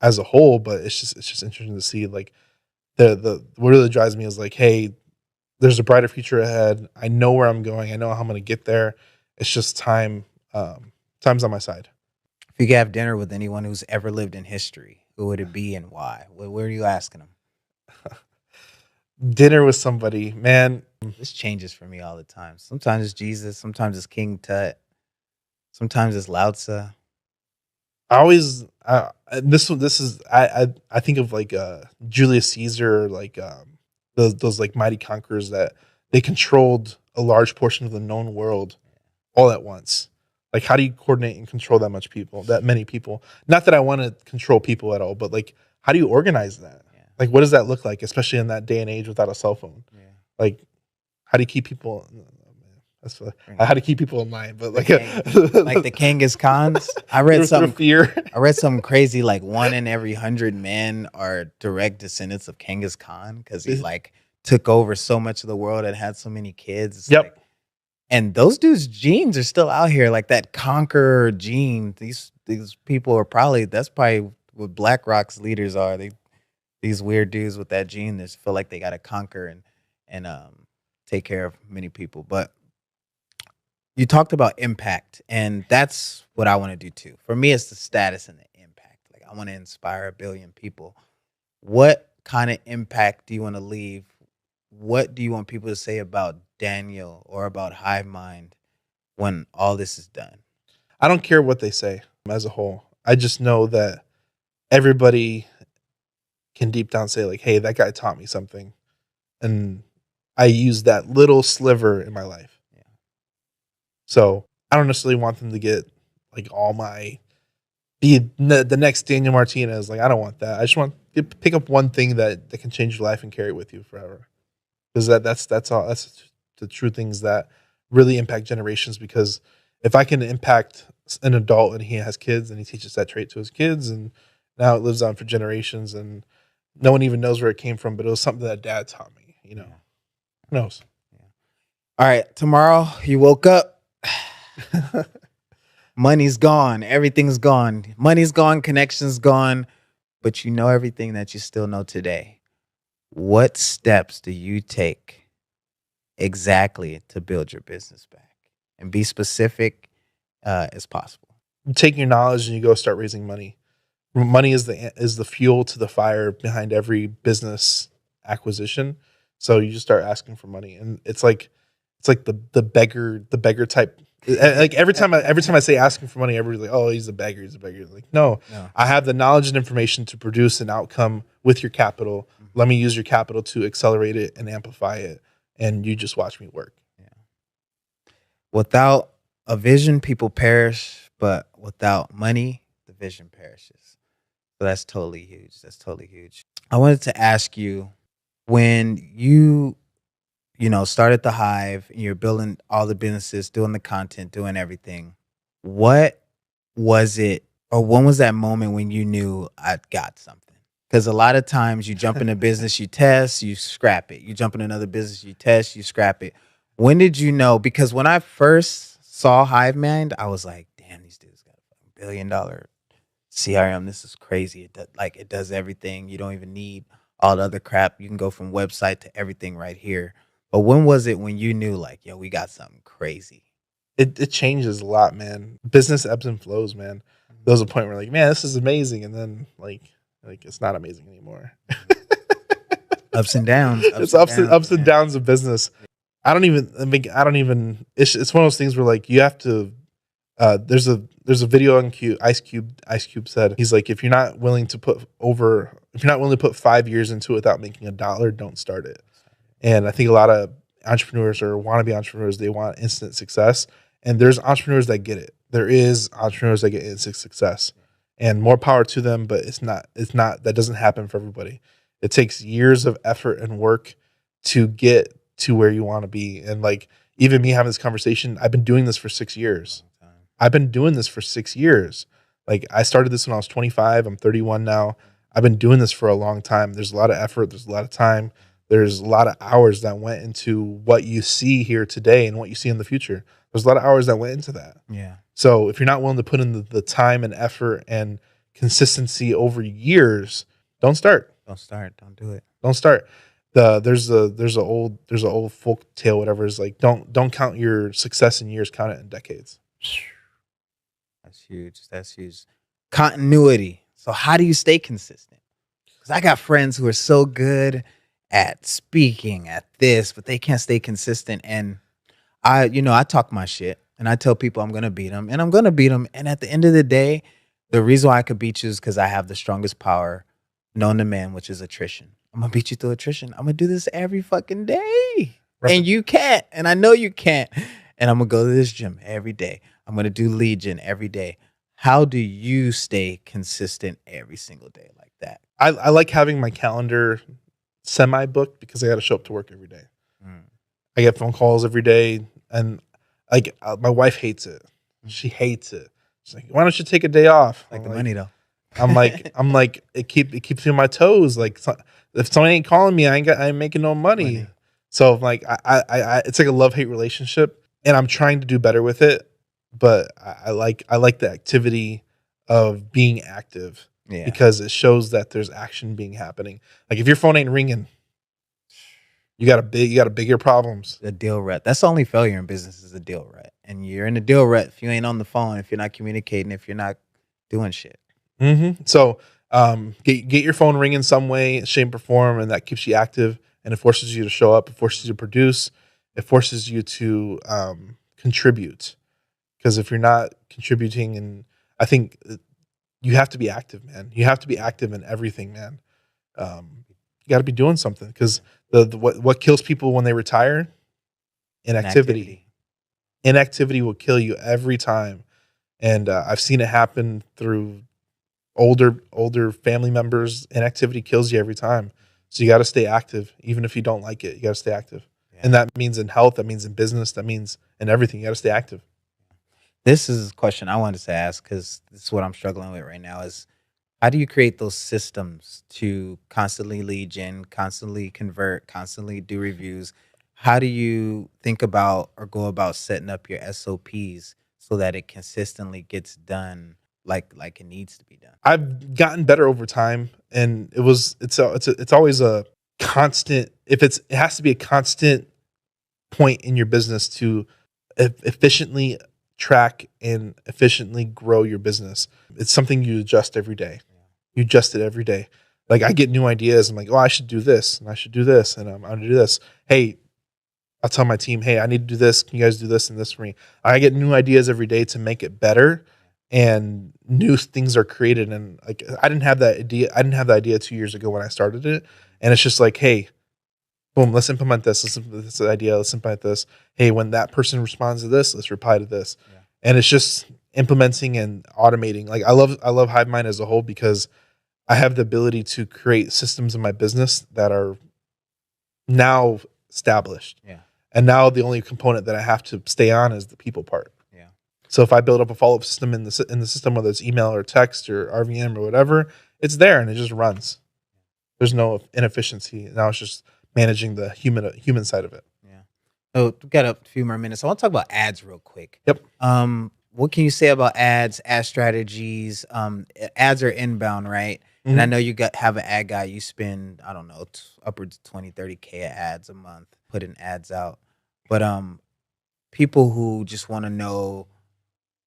as a whole. But it's just interesting to see, like, what really drives me is like, hey, there's a brighter future ahead. I know where I'm going. I know how I'm going to get there. It's just time. Time's on my side. If you could have dinner with anyone who's ever lived in history, who would it be and why? What are you asking them? Dinner with somebody, man. This changes for me all the time. Sometimes it's Jesus. Sometimes it's King Tut. Sometimes it's Lao Tzu. I always this is I think of like Julius Caesar, like those like mighty conquerors that they controlled a large portion of the known world all at once. Like, how do you coordinate and control that many people? Not that I want to control people at all, but like, how do you organize that? Yeah. Like, what does that look like, especially in that day and age without a cell phone? Yeah. Like, how do you keep people? How to keep people in line, but like the Genghis Khans. I read something crazy. Like 1 in every 100 men are direct descendants of Genghis Khan, because he like took over so much of the world and had so many kids. It's like, and those dudes' genes are still out here, like that conqueror gene. These people are that's probably what BlackRock's leaders are. These weird dudes with that gene that feel like they got to conquer and take care of many people, but. You talked about impact, and that's what I want to do too. For me, it's the status and the impact. Like, I want to inspire 1 billion people. What kind of impact do you want to leave? What do you want people to say about Daniel or about Hive Mind when all this is done? I don't care what they say as a whole. I just know that everybody can deep down say like, hey, that guy taught me something. And I use that little sliver in my life. So I don't necessarily want them to get like be the next Daniel Martinez. Like, I don't want that. I just want to pick up one thing that can change your life and carry it with you forever. Because that's all. That's the true things that really impact generations. Because if I can impact an adult and he has kids and he teaches that trait to his kids, and now it lives on for generations, and no one even knows where it came from, but it was something that dad taught me. You know, who knows? Yeah. All right, tomorrow you woke up. Money's gone. Everything's gone. Money's gone. Connection's gone. But you know everything that you still know today. What steps do you take exactly to build your business back? And be specific as possible. You take your knowledge and you go start raising money. Money is the fuel to the fire behind every business acquisition. So you just start asking for money, and it's like the beggar type Like every time I say asking for money, everybody's like, "Oh, he's a beggar. He's a beggar." Like, no, No. I have the knowledge and information to produce an outcome with your capital. Let me use your capital to accelerate it and amplify it, and you just watch me work. Without a vision, people perish, but without money, the vision perishes. So that's totally huge. That's totally huge. I wanted to ask you, when started the Hive and you're building all the businesses, doing the content, doing everything, what was it, or when was that moment when you knew I got something? Because a lot of times you jump in a business, you test, you scrap it. You jump in another business, you test, you scrap it. When did you know? Because when I first saw Hive Mind, I was like, damn, these dudes got a $1 billion CRM. This is crazy. It does everything. You don't even need all the other crap. You can go from website to everything right here. But when was it when you knew, like, yo, we got something crazy? It changes a lot, man. Business ebbs and flows, man. There was a point where like, man, this is amazing, and then like it's not amazing anymore. Ups and downs. It's ups and downs of business. I don't even. It's one of those things where like you have to. There's a video on Ice Cube said, he's like, if you're not willing to put 5 years into it without making $1, don't start it. And I think a lot of entrepreneurs or wannabe entrepreneurs, they want instant success. And there's entrepreneurs that get it. There is entrepreneurs that get instant success, and more power to them. But it's not. That doesn't happen for everybody. It takes years of effort and work to get to where you want to be. And like even me having this conversation, I've been doing this for 6 years. Like I started this when I was 25. I'm 31 now. I've been doing this for a long time. There's a lot of effort. There's a lot of time. There's a lot of hours that went into what you see here today and what you see in the future. There's a lot of hours that went into that. Yeah. So if you're not willing to put in the time and effort and consistency over years, don't start. Don't start. Don't do it. Don't start. There's an old folk tale, whatever, is like don't count your success in years, count it in decades. That's huge. Continuity. So how do you stay consistent? Because I got friends who are so good at speaking at this, but they can't stay consistent. And I talk my shit and I tell people I'm going to beat them, and I'm going to beat them. And at the end of the day, the reason why I could beat you is because I have the strongest power known to man, which is attrition. I'm going to beat you through attrition. I'm going to do this every fucking day. Right. And you can't. And I know you can't. And I'm going to go to this gym every day. I'm going to do Legion every day. How do you stay consistent every single day like that? I like having my calendar semi-booked because I got to show up to work every day. I get phone calls every day, and like my wife hates it. She hates it. She's like, "Why don't you take a day off?" Like the money though. I'm like it keeps me on my toes. Like if someone ain't calling me, I ain't making no money. So like I it's like a love-hate relationship, and I'm trying to do better with it. But I like the activity of being active, because it shows that there's action being happening. Like if your phone ain't ringing, you got bigger problems. The deal rut. That's the only failure in business is a deal rut. And you're in a deal rut if you ain't on the phone, if you're not communicating, if you're not doing shit. Mm-hmm. So get your phone ringing some way, shape, or form, and that keeps you active, and it forces you to show up. It forces you to produce. It forces you to contribute. Because if you're not contributing, and I think you have to be active, man. You have to be active in everything, man. You got to be doing something, because what kills people when they retire? Inactivity. Inactivity will kill you every time, and I've seen it happen through older family members. Inactivity kills you every time. So you got to stay active, even if you don't like it. You got to stay active, and that means in health. That means in business. That means in everything. You got to stay active. This is a question I wanted to ask, because this is what I'm struggling with right now, is how do you create those systems to constantly lead gen, constantly convert, constantly do reviews? How do you think about or go about setting up your SOPs so that it consistently gets done like it needs to be done? I've gotten better over time, and it's always a constant. It has to be a constant point in your business to efficiently track and efficiently grow your business. It's something you adjust every day. You adjust it every day. Like I get new ideas. I'm like, oh, I should do this, and I should do this, and I'm going to do this. Hey, I'll tell my team, hey, I need to do this. Can you guys do this and this for me? I get new ideas every day to make it better, and new things are created. And like, I didn't have that idea. I didn't have the idea 2 years ago when I started it. And it's just like, hey, boom, let's implement this. Let's implement this idea. Let's implement this. Hey, when that person responds to this, let's reply to this. Yeah. And it's just implementing and automating. Like I love Hive Mind as a whole because I have the ability to create systems in my business that are now established. Yeah. And now the only component that I have to stay on is the people part. Yeah. So if I build up a follow-up system in the system, whether it's email or text or RVM or whatever, it's there and it just runs. There's no inefficiency. Now it's just managing the human side of it. Yeah. So we've got a few more minutes. I want to talk about ads real quick. Yep. What can you say about ads, ad strategies? Ads are inbound, right? Mm-hmm. And I know you have an ad guy. You spend, I don't know, upwards of 20, 30K of ads a month putting ads out. But people who just want to know,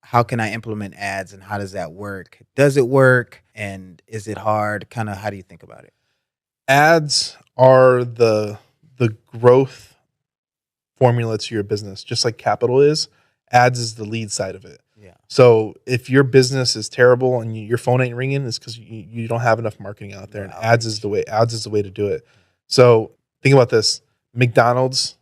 how can I implement ads and how does that work? Does it work? And is it hard? Kind of, how do you think about it? Ads are the growth formula to your business, just like capital is. Ads is the lead side of it. Yeah. So if your business is terrible and your phone ain't ringing, it's because you don't have enough marketing out there. And ads is the way. Ads is the way to do it. So think about this: McDonald's,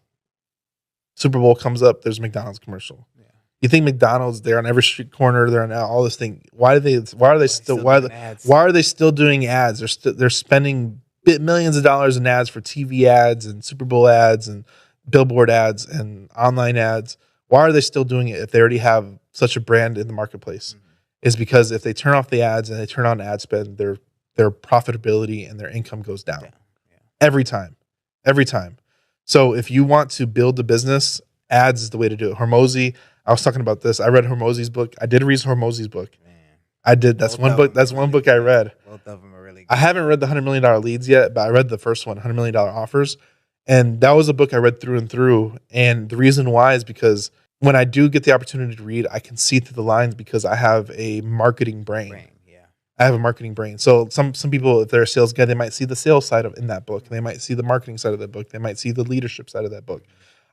Super Bowl comes up. There's a McDonald's commercial. Yeah. You think McDonald's? They're on every street corner. They're on all this thing. Why are they still doing ads? They're spending millions of dollars in ads for TV ads and Super Bowl ads and billboard ads and online ads. Why are they still doing it if they already have such a brand in the marketplace? Mm-hmm. Is because if they turn off the ads and they turn on ad spend, their profitability and their income goes down. Yeah. Yeah. Every time. So if you want to build a business, ads is the way to do it. Hormozi, I was talking about this. I read Hormozi's book. I did read Hormozi's book. Man. I did. That's one book. That's one book I read. Both of them are really good. I haven't read the $100 million leads yet, but I read the first one, $100 million offers. And that was a book I read through and through. And the reason why is because when I do get the opportunity to read, I can see through the lines because I have a marketing brain. Yeah. I have a marketing brain. So some people, if they're a sales guy, they might see the sales side in that book. They might see the marketing side of that book. They might see the leadership side of that book.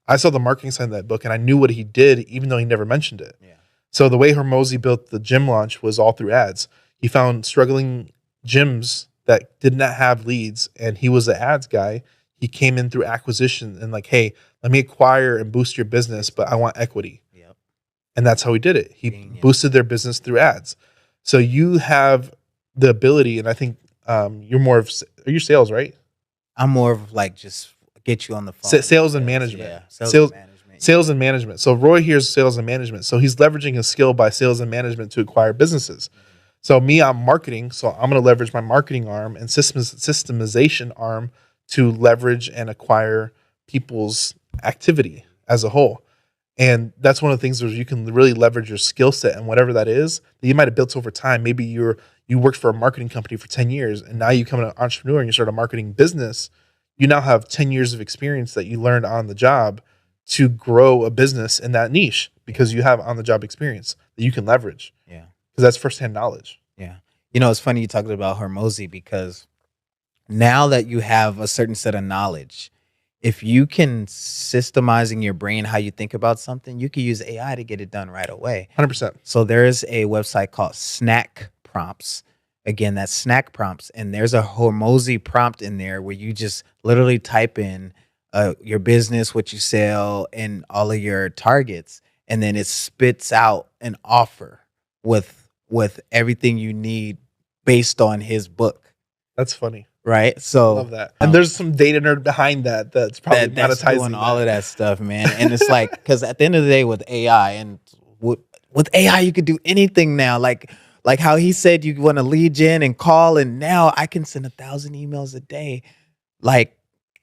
I saw the marketing side of that book and I knew what he did, even though he never mentioned it. Yeah. So the way Hormozi built the gym launch was all through ads. He found struggling gyms that did not have leads, and he was the ads guy. He came in through acquisition and like, hey, let me acquire and boost your business, but I want equity. Yep. And that's how he did it. He boosted their business through ads. So you have the ability, and I think are you sales, right? I'm more of like just get you on the phone. Sales and management. Yeah. Sales and management. So Roy here's sales and management. So he's leveraging his skill by sales and management to acquire businesses. Mm-hmm. So I'm marketing. So I'm going to leverage my marketing arm and systemization arm to leverage and acquire people's activity as a whole. And that's one of the things where you can really leverage your skill set and whatever that is that you might have built over time. Maybe you worked for a marketing company for 10 years and now you become an entrepreneur and you start a marketing business. You now have 10 years of experience that you learned on the job to grow a business in that niche because you have on the job experience that you can leverage. Yeah. Because that's firsthand knowledge. Yeah. You know, it's funny you talked about Hormozi because now that you have a certain set of knowledge, if you can systemize in your brain how you think about something, you can use AI to get it done right away. 100%. So there is a website called Snack Prompts. Again, that's Snack Prompts. And there's a Hormozi prompt in there where you just literally type in your business, what you sell, and all of your targets. And then it spits out an offer with everything you need based on his book. That's funny. Right. So I love that. And there's some data nerd behind that's probably monetizing doing all of that stuff, man. And it's like, because at the end of the day with AI and with AI, you could do anything now. Like how he said you want to lead gen and call, and now I can send 1,000 emails a day, like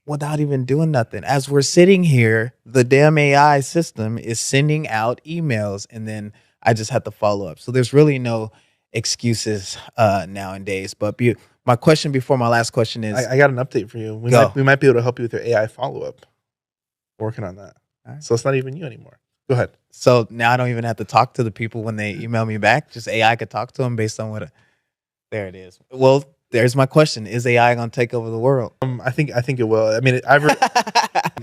without even doing nothing. As we're sitting here, the damn AI system is sending out emails, and then I just have to follow up. So there's really no excuses nowadays. But my question before my last question is, I got an update for you. We might be able to help you with your AI follow-up. Working on that. Right. So it's not even you anymore. Go ahead. So now I don't even have to talk to the people when they email me back. Just AI could talk to them based on what. There it is. Well, there's my question: is AI gonna take over the world? I think it will. I mean,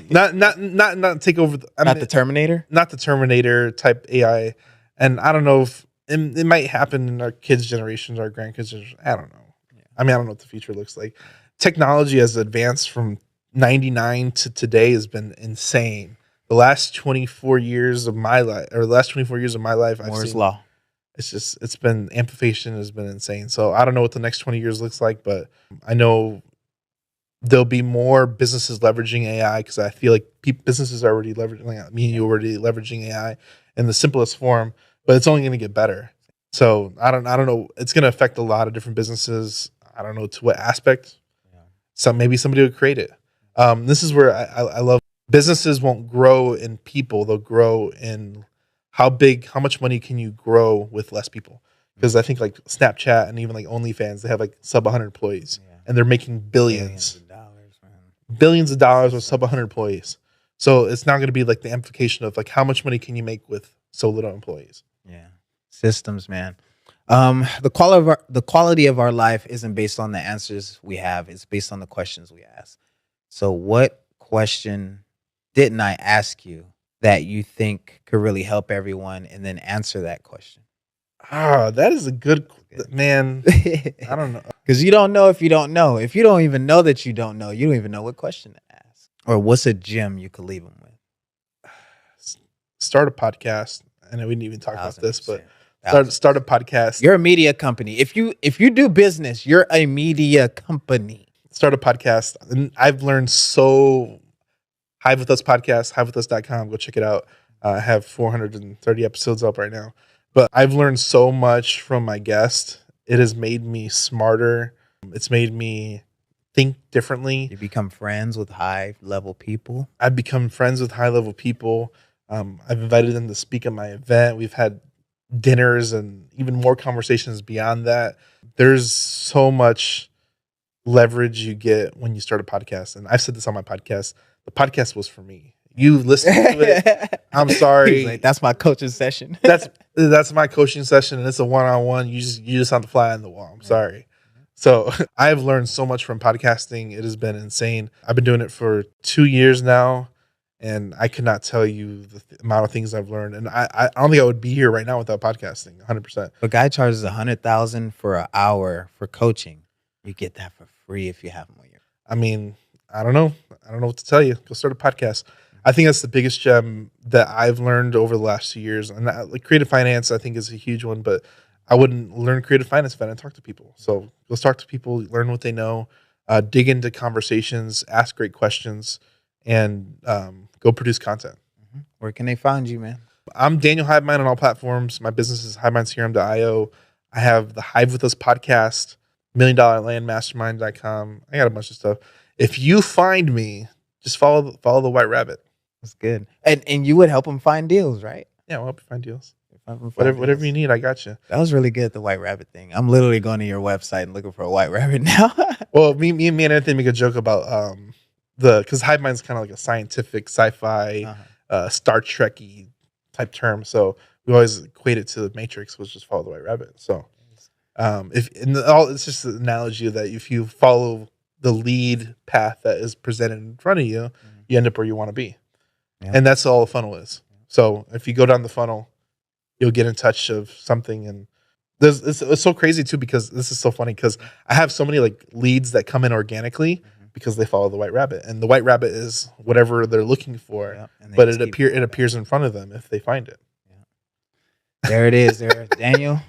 not take over. Not the Terminator. Not the Terminator type AI. And I don't know if it might happen in our kids' generations, our grandkids' generations. I don't know. Yeah. I mean, I don't know what the future looks like. Technology has advanced from 99 to today has been insane. The last 24 years of my life, I've Moore's seen law. it's been amplification has been insane. So I don't know what the next 20 years looks like, but I know there'll be more businesses leveraging AI because I feel like businesses are already leveraging, like me and you already leveraging AI in the simplest form, but it's only going to get better. So I don't know. It's going to affect a lot of different businesses. I don't know to what aspect. So maybe somebody would create it. This is where I love businesses won't grow in people. They'll grow in how much money can you grow with less people? Because I think like Snapchat and even like OnlyFans, they have like sub 100 employees and they're making billions of dollars, man. Billions of dollars with sub 100 employees. So it's not going to be like the amplification of like how much money can you make with so little employees? Yeah. Systems, man. The quality of our life isn't based on the answers we have. It's based on the questions we ask. So what question didn't I ask you that you think could really help everyone, and then answer that question? That is a good man. I don't know. Because you don't know if you don't know. If you don't even know that you don't know, you don't even know what question to ask. Or what's a gem you could leave them with? Start a podcast. I know we didn't even talk about this, but 1000%. start a podcast. You're a media company. If you do business, you're a media company. Start a podcast. And I've learned so. Hive with Us podcast, hivewithus.com. Go check it out. I have 430 episodes up right now. But I've learned so much from my guest. It has made me smarter. It's made me think differently. You become friends with high-level people. I've become friends with high-level people. I've invited them to speak at my event. We've had dinners and even more conversations beyond that. There's so much leverage you get when you start a podcast. And I've said this on my podcast. The podcast was for me. You listen to it. I'm sorry. He's like, that's my coaching session. That's my coaching session, and it's a one-on-one. You just have to fly on the wall. I'm sorry. So I've learned so much from podcasting. It has been insane. I've been doing it for 2 years now, and I could not tell you the amount of things I've learned. And I don't think I would be here right now without podcasting. 100%. A guy charges $100,000 for an hour for coaching. You get that for free if you have him on your. I mean, I don't know. I don't know what to tell you. Go start a podcast. I think that's the biggest gem that I've learned over the last 2 years. And like creative finance, I think is a huge one, but I wouldn't learn creative finance if I didn't talk to people. So go talk to people, learn what they know, dig into conversations, ask great questions, and go produce content. Where can they find you, man? I'm Daniel Hive Mind on all platforms. My business is HiveMindCRM.io. I have the Hive With Us podcast, $1,000,000landmastermind.com. I got a bunch of stuff. If you find me, just follow the White Rabbit. That's good. And you would help them find deals, right? Yeah, we'll help you find deals. Whatever you need, I got you. That was really good, the White Rabbit thing. I'm literally going to your website and looking for a White Rabbit now. Well, me and Anthony make a joke about because Hive Mind's kind of like a scientific sci-fi, Star Trek-y type term. So we always equate it to the Matrix, which is follow the White Rabbit. So it's just an analogy that if you follow the lead path that is presented in front of you, you end up where you want to be. Yeah. And that's all a funnel is. So if you go down the funnel, you'll get in touch of something. And it's so crazy too, because this is so funny because I have so many like leads that come in organically because they follow the White Rabbit, and the White Rabbit is whatever they're looking for, but it appears in front of them if they find it. Yeah. There it is. There, Daniel.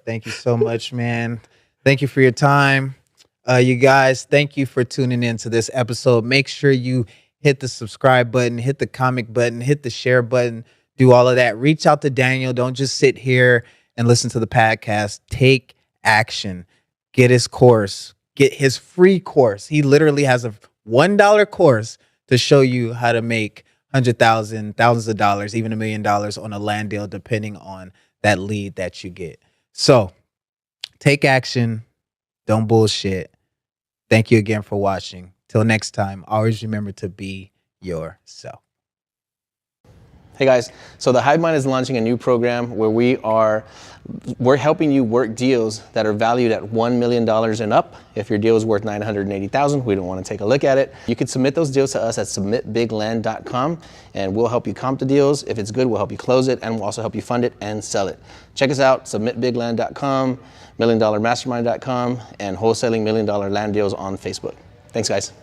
Thank you so much, man. Thank you for your time. You guys, thank you for tuning in to this episode. Make sure you hit the subscribe button, hit the comment button, hit the share button, do all of that. Reach out to Daniel. Don't just sit here and listen to the podcast. Take action. Get his course. Get his free course. He literally has a $1 course to show you how to make $100,000, thousands of dollars, even $1 million on a land deal, depending on that lead that you get. So take action. Don't bullshit. Thank you again for watching. Till next time, always remember to be yourself. Hey guys, so the Hive Mind is launching a new program where we're helping you work deals that are valued at $1 million and up. If your deal is worth $980,000, we don't want to take a look at it. You can submit those deals to us at submitbigland.com and we'll help you comp the deals. If it's good, we'll help you close it and we'll also help you fund it and sell it. Check us out, submitbigland.com, milliondollarmastermind.com, and wholesaling $1 million land deals on Facebook. Thanks guys.